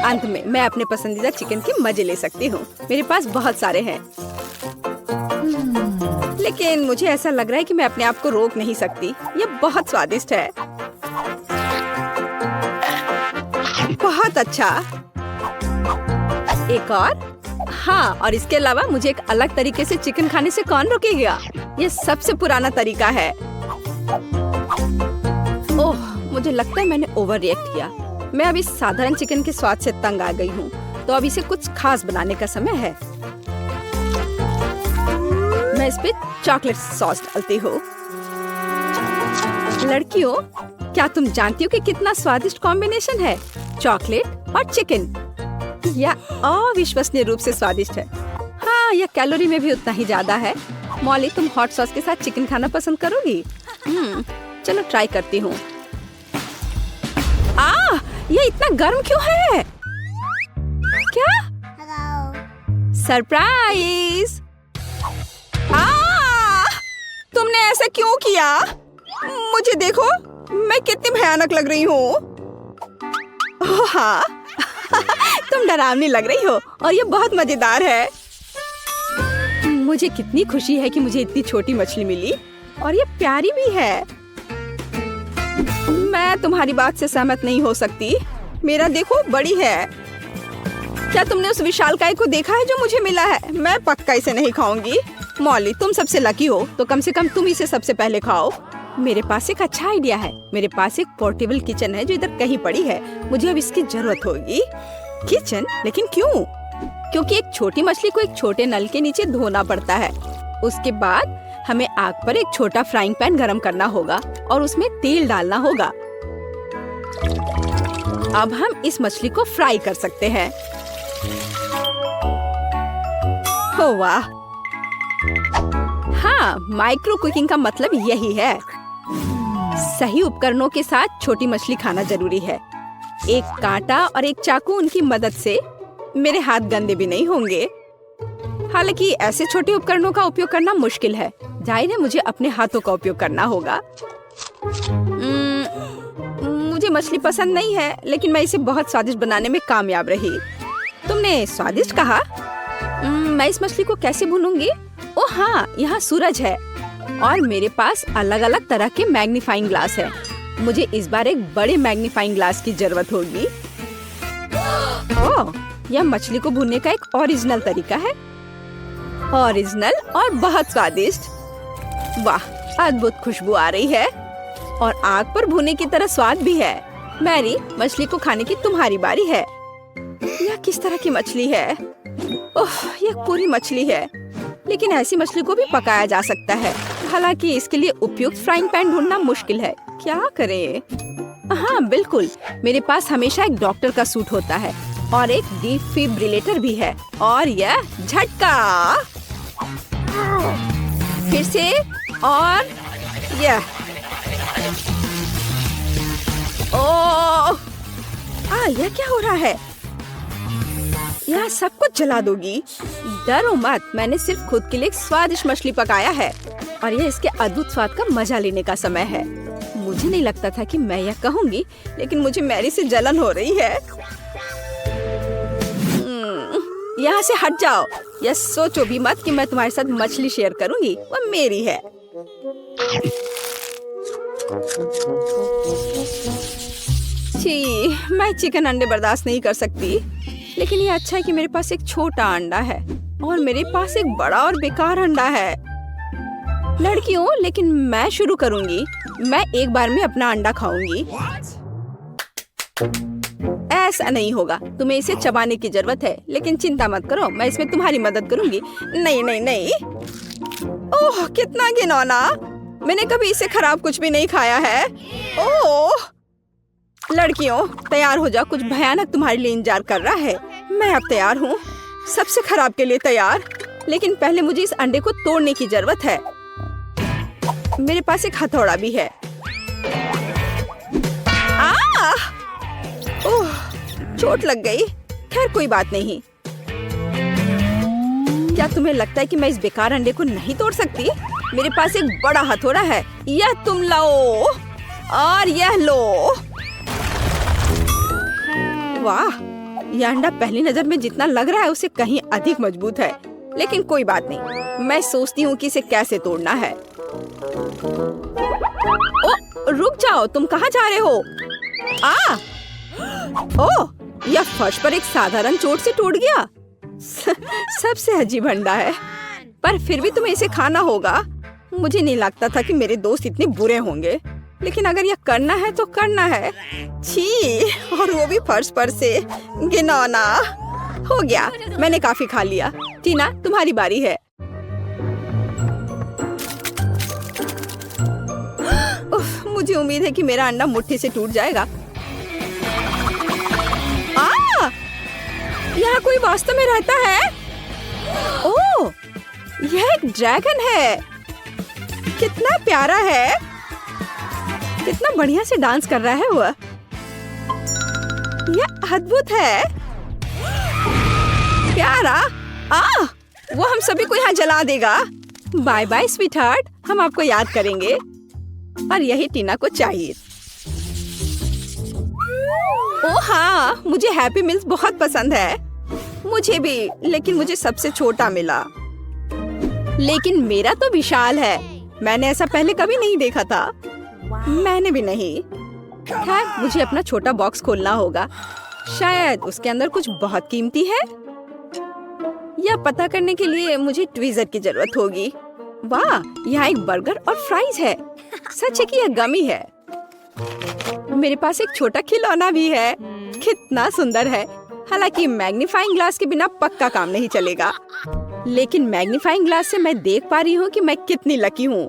अंत में मैं अपने पसंदीदा चिकन के मजे ले सकती हूँ। मेरे पास बहुत सारे हैं, लेकिन मुझे ऐसा लग रहा है कि मैं अपने आप को रोक नहीं सकती। ये बहुत स्वादिष्ट है। बहुत अच्छा। एक और? हाँ, और इसके अलावा मुझे एक अलग तरीके से चिकन खाने से कौन रोकेगा? ये सबसे पुराना तरीका है। ओह, मुझे लगता है मैंने ओवर रिएक्ट किया। मैं अभी साधारण चिकन के स्वाद से तंग आ गई हूँ, तो अब इसे कुछ खास बनाने का समय है। मैं इस पे चॉकलेट सॉस डालती हूँ। लड़कियों, क्या तुम जानती हो कि कितना स्वादिष्ट कॉम्बिनेशन है? चॉकलेट और चिकन। यह अविश्वसनीय रूप से स्वादिष्ट है। हाँ, यह कैलोरी में भी उतना ही ज्यादा है। मॉली, तुम हॉट सॉस के साथ चिकन खाना पसंद करोगी? चलो ट्राई करती हूँ। यह इतना गर्म क्यों है? क्या? सरप्राइज! तुमने ऐसा क्यों किया? मुझे देखो, मैं कितनी भयानक लग रही हूँ। हाँ, तुम डरावनी लग रही हो और ये बहुत मजेदार है। मुझे कितनी खुशी है कि मुझे इतनी छोटी मछली मिली और ये प्यारी भी है। मैं तुम्हारी बात से सहमत नहीं हो सकती। मेरा देखो, बड़ी है। क्या तुमने उस विशालकाय को देखा है जो मुझे मिला है? मैं पक्का इसे नहीं खाऊंगी। मॉली, तुम सबसे लकी हो, तो कम से कम तुम इसे सबसे पहले खाओ। मेरे पास एक अच्छा आइडिया है। मेरे पास एक पोर्टेबल किचन है जो इधर कहीं पड़ी है। मुझे अब इसकी जरूरत होगी। किचन? लेकिन क्यों? क्योंकि एक छोटी मछली को एक छोटे नल के नीचे धोना पड़ता है। उसके बाद हमें आग पर एक छोटा फ्राइंग पैन गरम करना होगा और उसमें तेल डालना होगा। अब हम इस मछली को फ्राई कर सकते हैं। हो वाह! हाँ, माइक्रो कुकिंग का मतलब यही है। सही उपकरणों के साथ छोटी मछली खाना जरूरी है। एक कांटा और एक चाकू, उनकी मदद से मेरे हाथ गंदे भी नहीं होंगे। हालांकि ऐसे छोटे उपकरणों का उपयोग करना मुश्किल है। जाहिर है मुझे अपने हाथों का उपयोग करना होगा। मुझे मछली पसंद नहीं है, लेकिन मैं इसे बहुत स्वादिष्ट बनाने में कामयाब रही। तुमने स्वादिष्ट कहा? मैं इस मछली को कैसे भूनूंगी? ओह हाँ, यहाँ सूरज है और मेरे पास अलग अलग तरह के मैग्नीफाइंग ग्लास है। मुझे इस बार एक बड़े मैग्नीफाइंग ग्लास की जरूरत होगी। ओह, यह मछली को भूनने का एक ओरिजिनल तरीका है। ओरिजिनल और बहुत स्वादिष्ट। वाह, अद्भुत खुशबू आ रही है और आग पर भुने की तरह स्वाद भी है। मैरी, मछली को खाने की तुम्हारी बारी है। यह किस तरह की मछली है? ओह, यह पूरी मछली है, लेकिन ऐसी मछली को भी पकाया जा सकता है। हालांकि इसके लिए उपयुक्त फ्राइंग पैन ढूंढना मुश्किल है। क्या करें? हाँ बिल्कुल, मेरे पास हमेशा एक डॉक्टर का सूट होता है। और एक डिफिब्रिलेटर भी है और यह झटका। फिर से और यह। ओह! यह क्या हो रहा है? यह सब कुछ जला दोगी। डरो मत, मैंने सिर्फ खुद के लिए एक स्वादिष्ट मछली पकाया है और यह इसके अद्भुत स्वाद का मजा लेने का समय है। मुझे नहीं लगता था कि मैं यह कहूंगी, लेकिन मुझे मैरी से जलन हो रही है। यहाँ से हट जाओ। यह सोचो भी मत कि मैं तुम्हारे साथ मछली शेयर करूंगी, वह मेरी है। छी, मैं चिकन अंडे बर्दाश्त नहीं कर सकती, लेकिन ये अच्छा है कि मेरे पास एक छोटा अंडा है और मेरे पास एक बड़ा और बेकार अंडा है। लड़कियों, लेकिन मैं शुरू करूंगी। मैं एक बार में अपना अंडा खाऊंगी। ऐसा नहीं होगा, तुम्हें इसे चबाने की जरूरत है, लेकिन चिंता मत करो, मैं इसमें तुम्हारी मदद करूंगी। नहीं नहीं नहीं। ओह, कितना घिनौना। मैंने कभी इससे खराब कुछ भी नहीं खाया है। ओह! लड़कियों, तैयार हो जाओ, कुछ भयानक तुम्हारे लिए इंतजार कर रहा है। मैं अब तैयार हूँ, सबसे खराब के लिए तैयार। लेकिन पहले मुझे इस अंडे को तोड़ने की जरूरत है। मेरे पास एक हथौड़ा भी है। ओह, चोट लग गई। खैर कोई बात नहीं। क्या तुम्हें लगता है कि मैं इस बेकार अंडे को नहीं तोड़ सकती? मेरे पास एक बड़ा हथौड़ा है। यह तुम लो और यह लो। वाह, यह अंडा पहली नजर में जितना लग रहा है उससे कहीं अधिक मजबूत है। लेकिन कोई बात नहीं, मैं सोचती हूँ कि इसे कैसे तोड़ना है। ओ, रुक जाओ, तुम कहाँ जा रहे हो? ओह, यह फर्श पर एक साधारण चोट से टूट गया। सबसे अजीब अंडा है, पर फिर भी तुम्हें इसे खाना होगा। मुझे नहीं लगता था कि मेरे दोस्त इतने बुरे होंगे, लेकिन अगर यह करना है तो करना है। छी, और वो भी फर्श पर से। घिनौना। हो गया, मैंने काफी खा लिया। टीना, तुम्हारी बारी है। उफ, मुझे उम्मीद है कि मेरा अंडा मुट्ठी से टूट जाएगा। यहाँ कोई वास्तव में रहता है? ओह, यह एक ड्रैगन है। कितना प्यारा है। कितना बढ़िया से डांस कर रहा है वह। यह अद्भुत है। प्यारा। वो हम सभी को यहाँ जला देगा। बाय बाय स्वीटहार्ट, हम आपको याद करेंगे। और यही टीना को चाहिए। ओह हाँ, मुझे हैप्पी मील्स बहुत पसंद है। मुझे भी, लेकिन मुझे सबसे छोटा मिला। लेकिन मेरा तो विशाल है। मैंने ऐसा पहले कभी नहीं देखा था। मैंने भी नहीं। खैर, मुझे अपना छोटा बॉक्स खोलना होगा। शायद उसके अंदर कुछ बहुत कीमती है। यह पता करने के लिए मुझे ट्वीजर की जरूरत होगी। वाह, यहाँ एक बर्गर और फ्राइज है। सच है कि यह गमी है। मेरे पास एक छोटा खिलौना भी है। कितना सुंदर है। हालांकि मैग्नीफाइंग ग्लास के बिना पक्का काम नहीं चलेगा, लेकिन मैग्नीफाइंग ग्लास से मैं देख पा रही हूँ कि मैं कितनी लकी हूँ।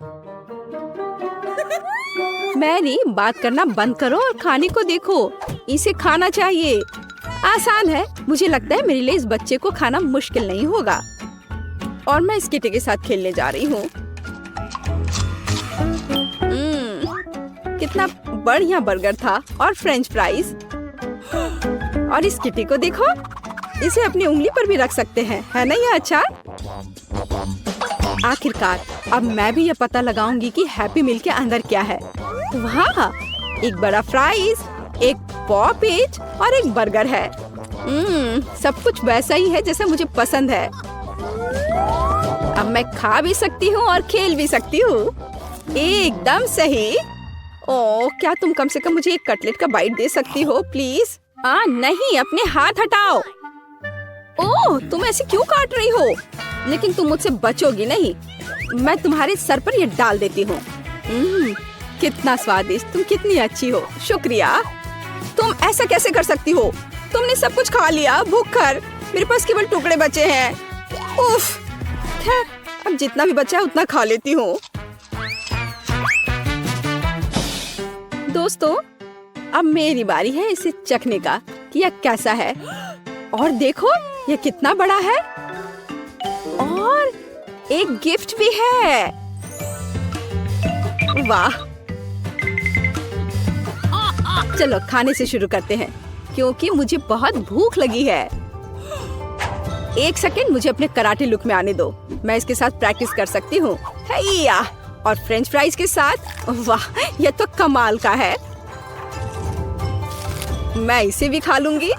मैरी, बात करना बंद करो और खाने को देखो। इसे खाना चाहिए। आसान है। मुझे लगता है मेरे लिए इस बच्चे को खाना मुश्किल नहीं होगा। और मैं इस किटी के साथ खेलने जा रही हूँ। कितना बढ़िया बर्गर था और फ्रेंच फ्राइज। और इस किटी को देखो, इसे अपनी उंगली पर भी रख सकते हैं, है ना ये अच्छा? आखिरकार अब मैं भी ये पता लगाऊंगी कि हैप्पी मील के अंदर क्या है। वाह, एक बड़ा फ्राइज, एक पॉपेज और एक बर्गर है। सब कुछ वैसा ही है जैसा मुझे पसंद है। अब मैं खा भी सकती हूँ और खेल भी सकती हूँ। एकदम सही। ओह, क्या तुम कम से कम मुझे एक कटलेट का बाइट दे सकती हो प्लीज? नहीं, अपने हाथ हटाओ। ओह, तुम ऐसे क्यों काट रही हो? लेकिन तुम मुझसे बचोगी नहीं। मैं तुम्हारे सर पर ये डाल देती हूँ। कितना स्वादिष्ट। तुम कितनी अच्छी हो। शुक्रिया। तुम ऐसा कैसे कर सकती हो? तुमने सब कुछ खा लिया। भूखकर मेरे पास केवल टुकड़े बचे हैं। उफ। खैर, अब जितना भी बचा है उतना खा लेती हूँ। दोस्तों, अब मेरी बारी है इसे चखने का कि यह कैसा है। और देखो ये कितना बड़ा है और एक गिफ्ट भी है। वाह, चलो खाने से शुरू करते हैं क्योंकि मुझे बहुत भूख लगी है। एक सेकेंड, मुझे अपने कराटे लुक में आने दो। मैं इसके साथ प्रैक्टिस कर सकती हूँ। हैया, और फ्रेंच फ्राइज के साथ। वाह, ये तो कमाल का है। मैं इसे भी खा लूंगी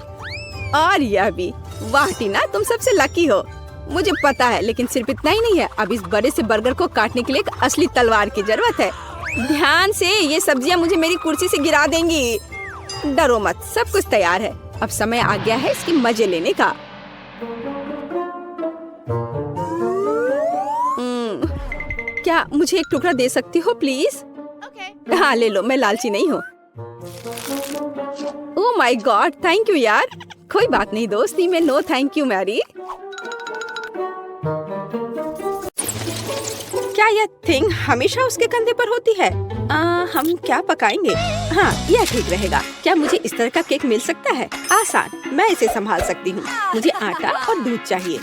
और यह भी। वाह टीना, तुम सबसे लकी हो। मुझे पता है, लेकिन सिर्फ इतना ही नहीं है। अब इस बड़े से बर्गर को काटने के लिए एक असली तलवार की जरूरत है। ध्यान से, ये सब्जियां मुझे मेरी कुर्सी से गिरा देंगी। डरो मत, सब कुछ तैयार है। अब समय आ गया है इसकी मजे लेने का। क्या मुझे एक टुकड़ा दे सकती हो प्लीज? हाँ ले लो, मैं लालची नहीं हूँ। Oh my God, thank you यार। कोई बात नहीं दोस्ती में नो थैंक यू मैरी। क्या यह थिंग हमेशा उसके कंधे पर होती है? हम क्या पकाएंगे? हाँ, यह ठीक रहेगा। क्या मुझे इस तरह का केक मिल सकता है? आसान, मैं इसे संभाल सकती हूँ। मुझे आटा और दूध चाहिए।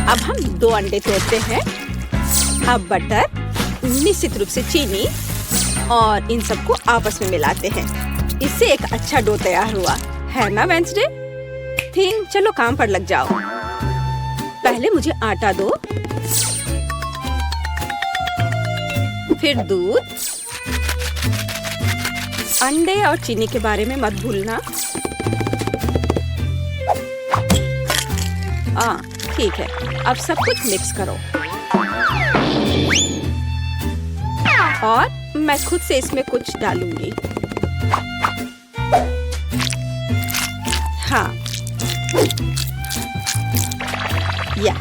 अब हम 2 अंडे तोड़ते हैं। अब बटर, निश्चित रूप से चीनी और इन सबको आपस में मिलाते हैं। इससे एक अच्छा डो तैयार हुआ है ना वेंसडे? थिंग, चलो काम पर लग जाओ। पहले मुझे आटा दो, फिर दूध, अंडे और चीनी के बारे में मत भूलना। ठीक है, अब सब कुछ मिक्स करो और मैं खुद से इसमें कुछ डालूंगी। हाँ, या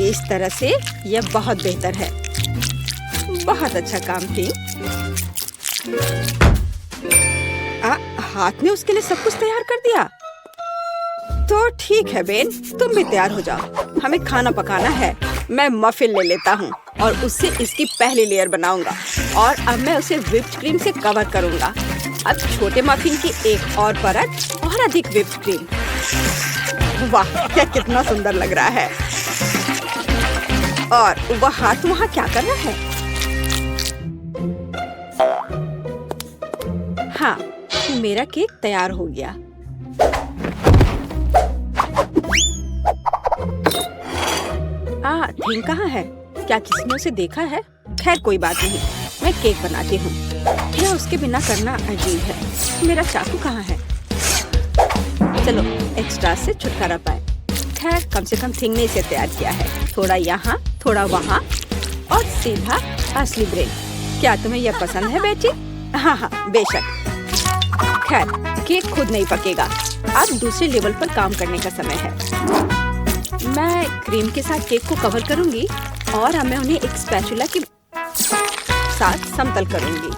इस तरह से यह बहुत बेहतर है। बहुत अच्छा काम की। हाथ ने उसके लिए सब कुछ तैयार कर दिया। तो ठीक है बेन, तुम भी तैयार हो जाओ। हमें खाना पकाना है। मैं मफिन ले लेता हूँ और उससे इसकी पहली लेयर बनाऊंगा और अब मैं उसे व्हिप्ड क्रीम से कवर करूंगा। अब छोटे मफिन की एक और परत और अधिक व्हिप्ड क्रीम। वाह, क्या कितना सुंदर लग रहा है। और वह हाथ वहाँ क्या कर रहा है? हाँ, मेरा केक तैयार हो गया। थिंग कहाँ है? क्या किसी ने उसे देखा है? खैर कोई बात नहीं, मैं केक बनाती हूँ। यह उसके बिना करना अजीब है। मेरा चाकू कहाँ है? चलो एक्स्ट्रा से छुटकारा पाए। खैर कम से कम थिंग ने इसे तैयार किया है। थोड़ा यहाँ, थोड़ा वहाँ और सीधा असली ब्रेड। क्या तुम्हें यह पसंद है बेटी? हाँ हाँ बेशक। खैर केक खुद नहीं पकेगा। अब दूसरे लेवल पर काम करने का समय है। मैं क्रीम के साथ केक को कवर करूंगी और अब मैं उन्हें एक स्पैचुला के साथ समतल करूंगी।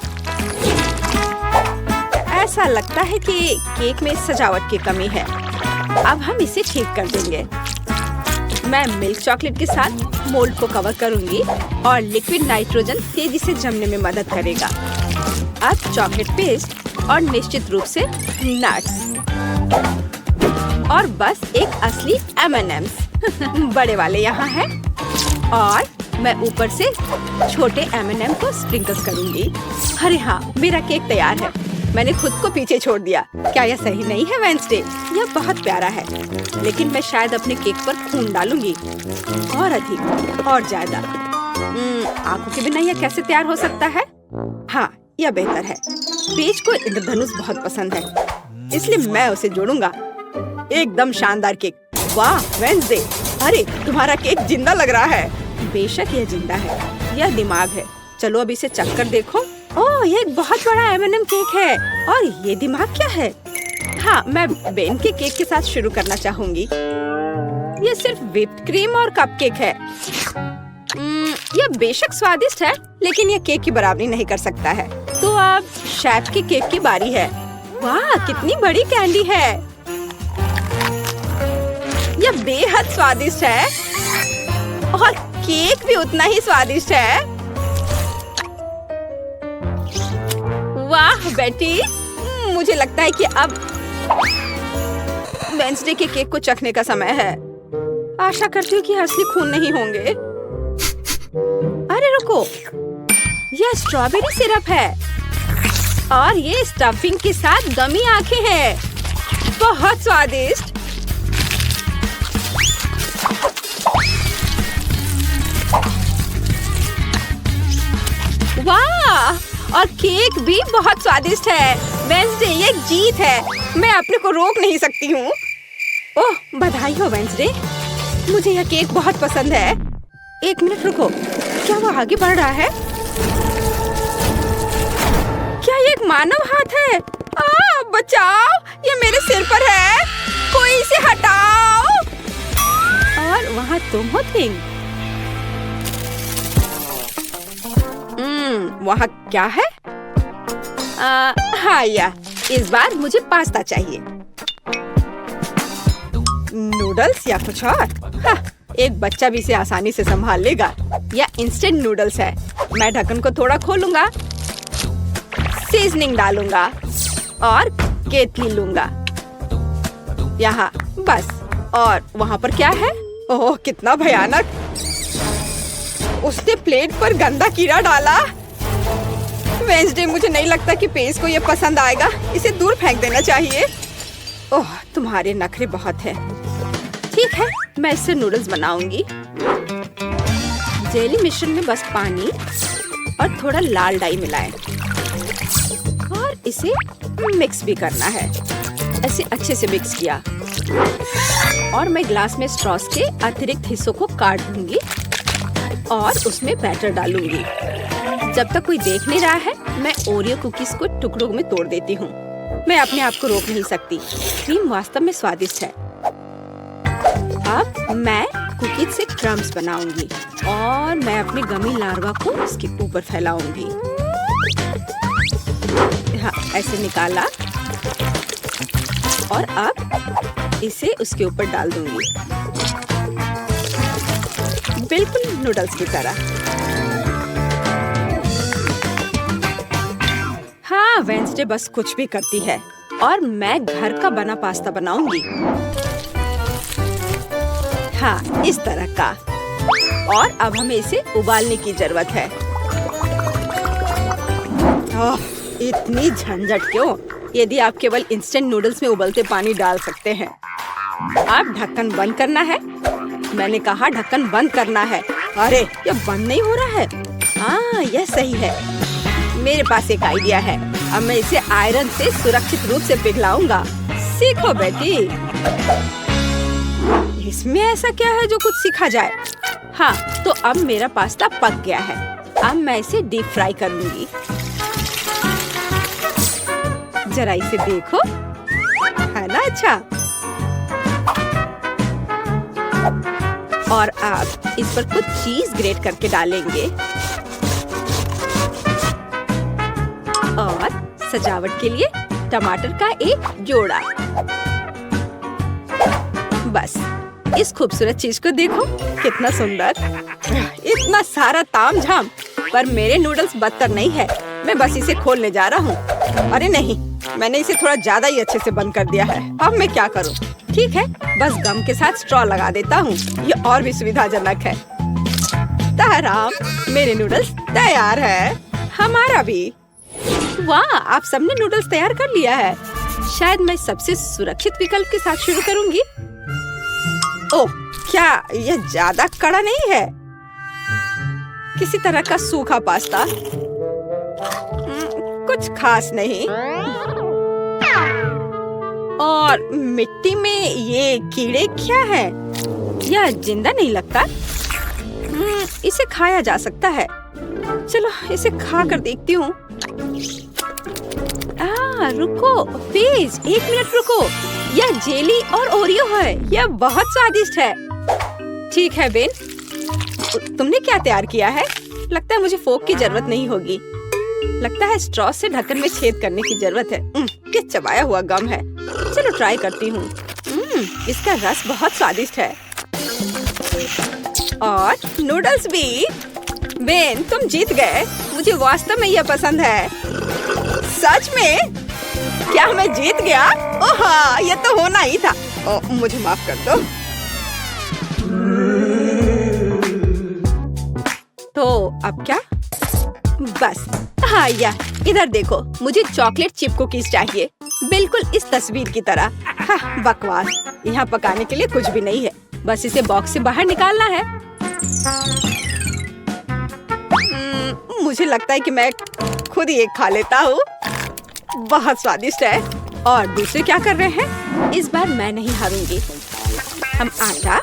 ऐसा लगता है कि केक में सजावट की कमी है। अब हम इसे ठीक कर देंगे। मैं मिल्क चॉकलेट के साथ मोल्ड को कवर करूंगी और लिक्विड नाइट्रोजन तेजी से जमने में मदद करेगा। अब चॉकलेट पेस्ट और निश्चित रूप से नट्स और बस एक असली M&M's बड़े वाले यहाँ हैं और मैं ऊपर से छोटे M&M को स्प्रिंकल्स करूंगी। अरे हाँ, मेरा केक तैयार है। मैंने खुद को पीछे छोड़ दिया। क्या यह सही नहीं है वेंसडे? यह बहुत प्यारा है, लेकिन मैं शायद अपने केक पर खून डालूंगी और अधिक और ज्यादा। आंखों के बिना यह कैसे तैयार हो सकता है? हाँ, यह बेहतर है। पेज को इंद्रधनुष बहुत पसंद है, इसलिए मैं उसे जोड़ूंगा। एकदम शानदार केक। वाह वेंसडे, अरे तुम्हारा केक जिंदा लग रहा है। बेशक यह जिंदा है, यह दिमाग है। चलो अब इसे चख कर देखो। ओह, यह एक बहुत बड़ा M&M केक है और ये दिमाग क्या है? हाँ, मैं बेन के केक के साथ शुरू करना चाहूंगी। यह सिर्फ व्हिप्ड क्रीम और कपकेक है। यह बेशक स्वादिष्ट है, लेकिन यह केक की बराबरी नहीं कर सकता है। तो अब शेफ के केक की बारी है। वाह, कितनी बड़ी कैंडी है। यह बेहद स्वादिष्ट है और केक भी उतना ही स्वादिष्ट है। वाह बेटी, मुझे लगता है कि अब वेंसडे के केक को चखने का समय है। आशा करती हूँ कि असली खून नहीं होंगे। अरे रुको, यह स्ट्रॉबेरी सिरप है और ये स्टफिंग के साथ गमी आंखें हैं। बहुत स्वादिष्ट। वाह! और केक भी बहुत स्वादिष्ट है। वेंसडे, ये जीत है। मैं अपने को रोक नहीं सकती हूँ। ओह, बधाई हो वेंसडे। मुझे यह केक बहुत पसंद है। एक मिनट रुको, क्या वो आगे बढ़ रहा है? क्या ये एक मानव हाथ है? बचाओ, ये मेरे सिर पर है। कोई इसे हटाओ। और वहाँ तुम हो थिंग। वहाँ क्या है? हाँ, इस बार मुझे पास्ता चाहिए। नूडल्स या कुछ और? हाँ, एक बच्चा भी इसे आसानी से संभाल लेगा। या इंस्टेंट नूडल्स है। मैं ढक्कन को थोड़ा खोलूंगा, सीजनिंग डालूंगा और केतली लूंगा। यहाँ बस। और वहाँ पर क्या है? ओह, कितना भयानक! उसने प्लेट पर गंदा कीड़ा डाला। वेंसडे, मुझे नहीं लगता कि पेस को ये पसंद आएगा। इसे दूर फेंक देना चाहिए। ओह, तुम्हारे नखरे बहुत हैं। ठीक है, मैं इससे नूडल्स बनाऊंगी। जेली मिश्रण में बस पानी और थोड़ा लाल डाई मिलाएं और इसे मिक्स भी करना है। ऐसे अच्छे से मिक्स किया और मैं ग्लास में स्ट्रॉस के अतिरिक्त हिस्सों को काट दूंगी और उसमें बैटर डालूंगी। जब तक कोई देख नहीं रहा है, मैं ओरियो कुकीज को टुकड़ों में तोड़ देती हूँ। मैं अपने आप को रोक नहीं सकती। क्रीम वास्तव में स्वादिष्ट है। अब मैं कुकीज से क्रम्स बनाऊंगी और मैं अपने गमी लार्वा को इसके ऊपर फैलाऊंगी। हाँ, ऐसे निकाला और अब इसे उसके ऊपर डाल दूंगी, बिल्कुल नूडल्स की तरह। हाँ, वेंसडे बस कुछ भी करती है और मैं घर का बना पास्ता बनाऊंगी। हाँ, इस तरह का। और अब हमें इसे उबालने की जरूरत है। ओह, इतनी झंझट क्यों? यदि आप केवल इंस्टेंट नूडल्स में उबलते पानी डाल सकते हैं। अब ढक्कन बंद करना है। मैंने कहा ढक्कन बंद करना है। अरे, ये बंद नहीं हो रहा है। हाँ, यह सही है। मेरे पास एक आइडिया है। अब मैं इसे आयरन से सुरक्षित रूप से पिघलाऊंगा। सीखो बेटी। इसमें ऐसा क्या है जो कुछ सीखा जाए? हाँ, तो अब मेरा पास्ता पक गया है। अब मैं इसे डीप फ्राई करूंगी। जरा इसे देखो, है ना अच्छा? और अब इस पर कुछ चीज ग्रेट करके डालेंगे और सजावट के लिए टमाटर का एक जोड़ा। बस, इस खूबसूरत चीज को देखो, कितना सुंदर। इतना सारा तामझाम, पर मेरे नूडल्स बदतर नहीं है। मैं बस इसे खोलने जा रहा हूँ। अरे नहीं, मैंने इसे थोड़ा ज्यादा ही अच्छे से बंद कर दिया है। अब मैं क्या करूँ? ठीक है, बस गम के साथ स्ट्रॉ लगा देता हूँ। ये और भी सुविधाजनक है। ताराम, मेरे नूडल्स तैयार है। हमारा भी। वाह, आप सबने नूडल्स तैयार कर लिया है। शायद मैं सबसे सुरक्षित विकल्प के साथ शुरू करूंगी। ओह, क्या यह ज्यादा कड़ा नहीं है? किसी तरह का सूखा पास्ता। कुछ खास नहीं। और मिट्टी में ये कीड़े क्या है? यह जिंदा नहीं लगता। इसे खाया जा सकता है। चलो इसे खा कर देखती हूँ। रुको प्लीज, एक मिनट रुको। यह जेली और ओरियो है। यह बहुत स्वादिष्ट है। ठीक है बेन, तुमने क्या तैयार किया है? लगता है मुझे फोक की जरूरत नहीं होगी। लगता है स्ट्रॉ से ढक्कन में छेद करने की जरूरत है। क्या चबाया हुआ गम है। चलो ट्राई करती हूँ। इसका रस बहुत स्वादिष्ट है। और नूडल्स भी। बेन, तुम जीत गए। मुझे वास्तव में यह पसंद है। सच में? क्या मैं जीत गया? ओह हाँ, ये तो होना ही था। मुझे माफ कर दो। तो अब क्या? बस हाँ यार, इधर देखो, मुझे चॉकलेट चिप कुकीज चाहिए, बिल्कुल इस तस्वीर की तरह। हाँ, बकवास, यहाँ पकाने के लिए कुछ भी नहीं है, बस इसे बॉक्स से बाहर निकालना है। मुझे लगता है कि मैं खुद ही एक खा लेता हूँ। बहुत स्वादिष्ट है। और दूसरे क्या कर रहे हैं? इस बार मैं नहीं हारूंगी। हम आटा,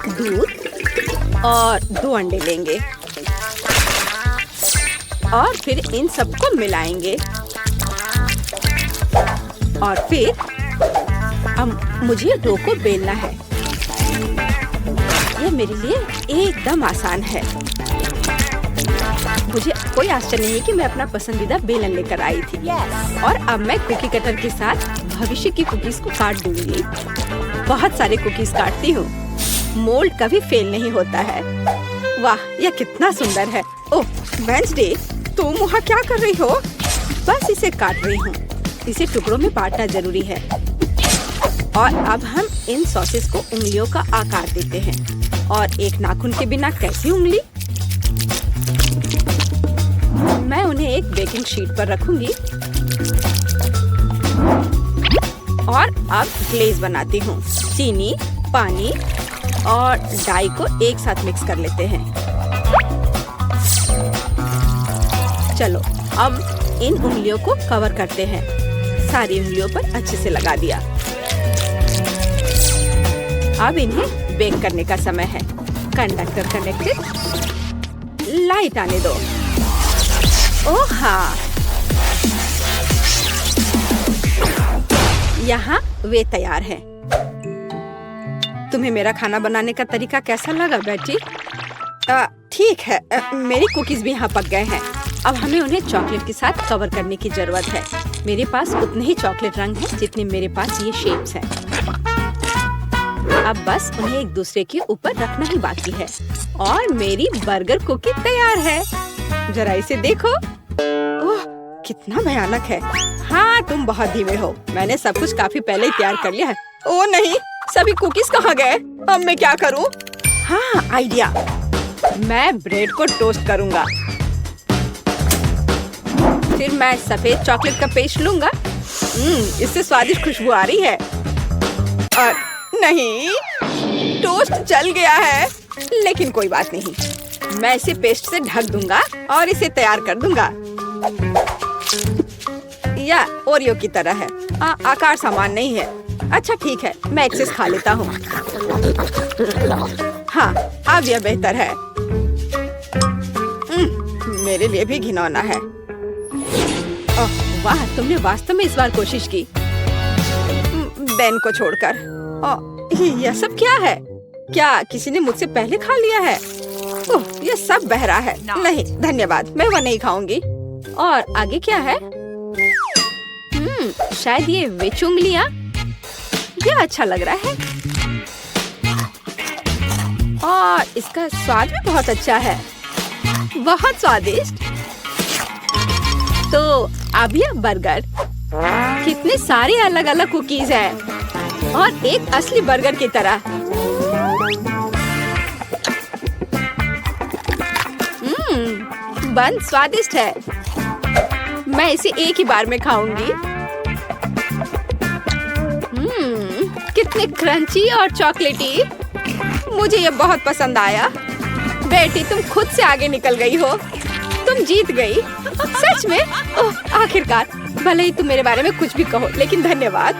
दूध और 2 अंडे लेंगे और फिर इन सबको मिलाएंगे और फिर मुझे डो को बेलना है। यह मेरे लिए एकदम आसान है। मुझे कोई आश्चर्य नहीं है कि मैं अपना पसंदीदा बेलन लेकर आई थी। और अब मैं कुकी कटर के साथ भविष्य की कुकीज को काट दूंगी। बहुत सारे कुकीज काटती हूँ। मोल्ड कभी फेल नहीं होता है। वाह, यह कितना सुंदर है। ओह वेंसडे, तुम वहाँ क्या कर रही हो? बस इसे काट रही हूँ। इसे टुकड़ों में बांटना जरूरी है। और अब हम इन सॉसेस को उंगलियों का आकार देते हैं। और एक नाखून के बिना कैसी उंगली? मैं उन्हें एक बेकिंग शीट पर रखूंगी और अब ग्लेज बनाती हूँ। चीनी, पानी और डाई को एक साथ मिक्स कर लेते हैं। चलो अब इन उंगलियों को कवर करते हैं। सारी उंगलियों पर अच्छे से लगा दिया। अब इन्हें बेक करने का समय है। Conductor connected. लाइट आने दो। ओह हाँ, यहाँ वे तैयार हैं। तुम्हें मेरा खाना बनाने का तरीका कैसा लगा बेटी? ठीक है, मेरी कुकीज भी यहाँ पक गए हैं। अब हमें उन्हें चॉकलेट के साथ कवर करने की जरूरत है। मेरे पास उतने ही चॉकलेट रंग हैं जितने मेरे पास ये शेप्स हैं। अब बस उन्हें एक दूसरे के ऊपर रखना ही बाकी है और मेरी बर्गर कुकी तैयार है। जरा इसे देखो। ओह, कितना भयानक है। हाँ, तुम बहुत धीमे हो। मैंने सब कुछ काफी पहले ही तैयार कर लिया है। ओह नहीं, सभी कुकीज कहाँ गए? अब मैं क्या करूँ? हाँ, आइडिया। मैं ब्रेड को टोस्ट करूँगा। फिर मैं सफेद चॉकलेट का पेस्ट लूँगा। इससे स्वादिष्ट खुशबू आ रही है। और नहीं, टोस्ट जल गया है। लेकिन कोई बात नहीं, मैं इसे पेस्ट से ढक दूंगा और इसे तैयार कर दूंगा। या ओरियो की तरह है। आकार समान नहीं है। अच्छा ठीक है, मैं एक्सेस खा लेता हूँ। हाँ, अब यह बेहतर है। मेरे लिए भी घिनौना है। वाह, तुमने वास्तव में इस बार कोशिश की। बेन को छोड़कर। यह सब क्या है? क्या किसी ने मुझसे पहले खा लिया है? ओह, यह सब बह रहा है। नहीं धन्यवाद, मैं वह नहीं खाऊंगी। और आगे क्या है? शायद ये विच उंगलियां। यह अच्छा लग रहा है और इसका स्वाद भी बहुत अच्छा है। बहुत स्वादिष्ट। तो अब यह बर्गर। कितने सारे अलग अलग कुकीज हैं और एक असली बर्गर की तरह। बन स्वादिष्ट है। मैं इसे एक ही बार में खाऊंगी। कितने क्रंची और चॉकलेटी। मुझे ये बहुत पसंद आया। बेटी, तुम खुद से आगे निकल गई हो। तुम जीत गई। सच में? ओह, आखिरकार। भले ही तुम मेरे बारे में कुछ भी कहो, लेकिन धन्यवाद।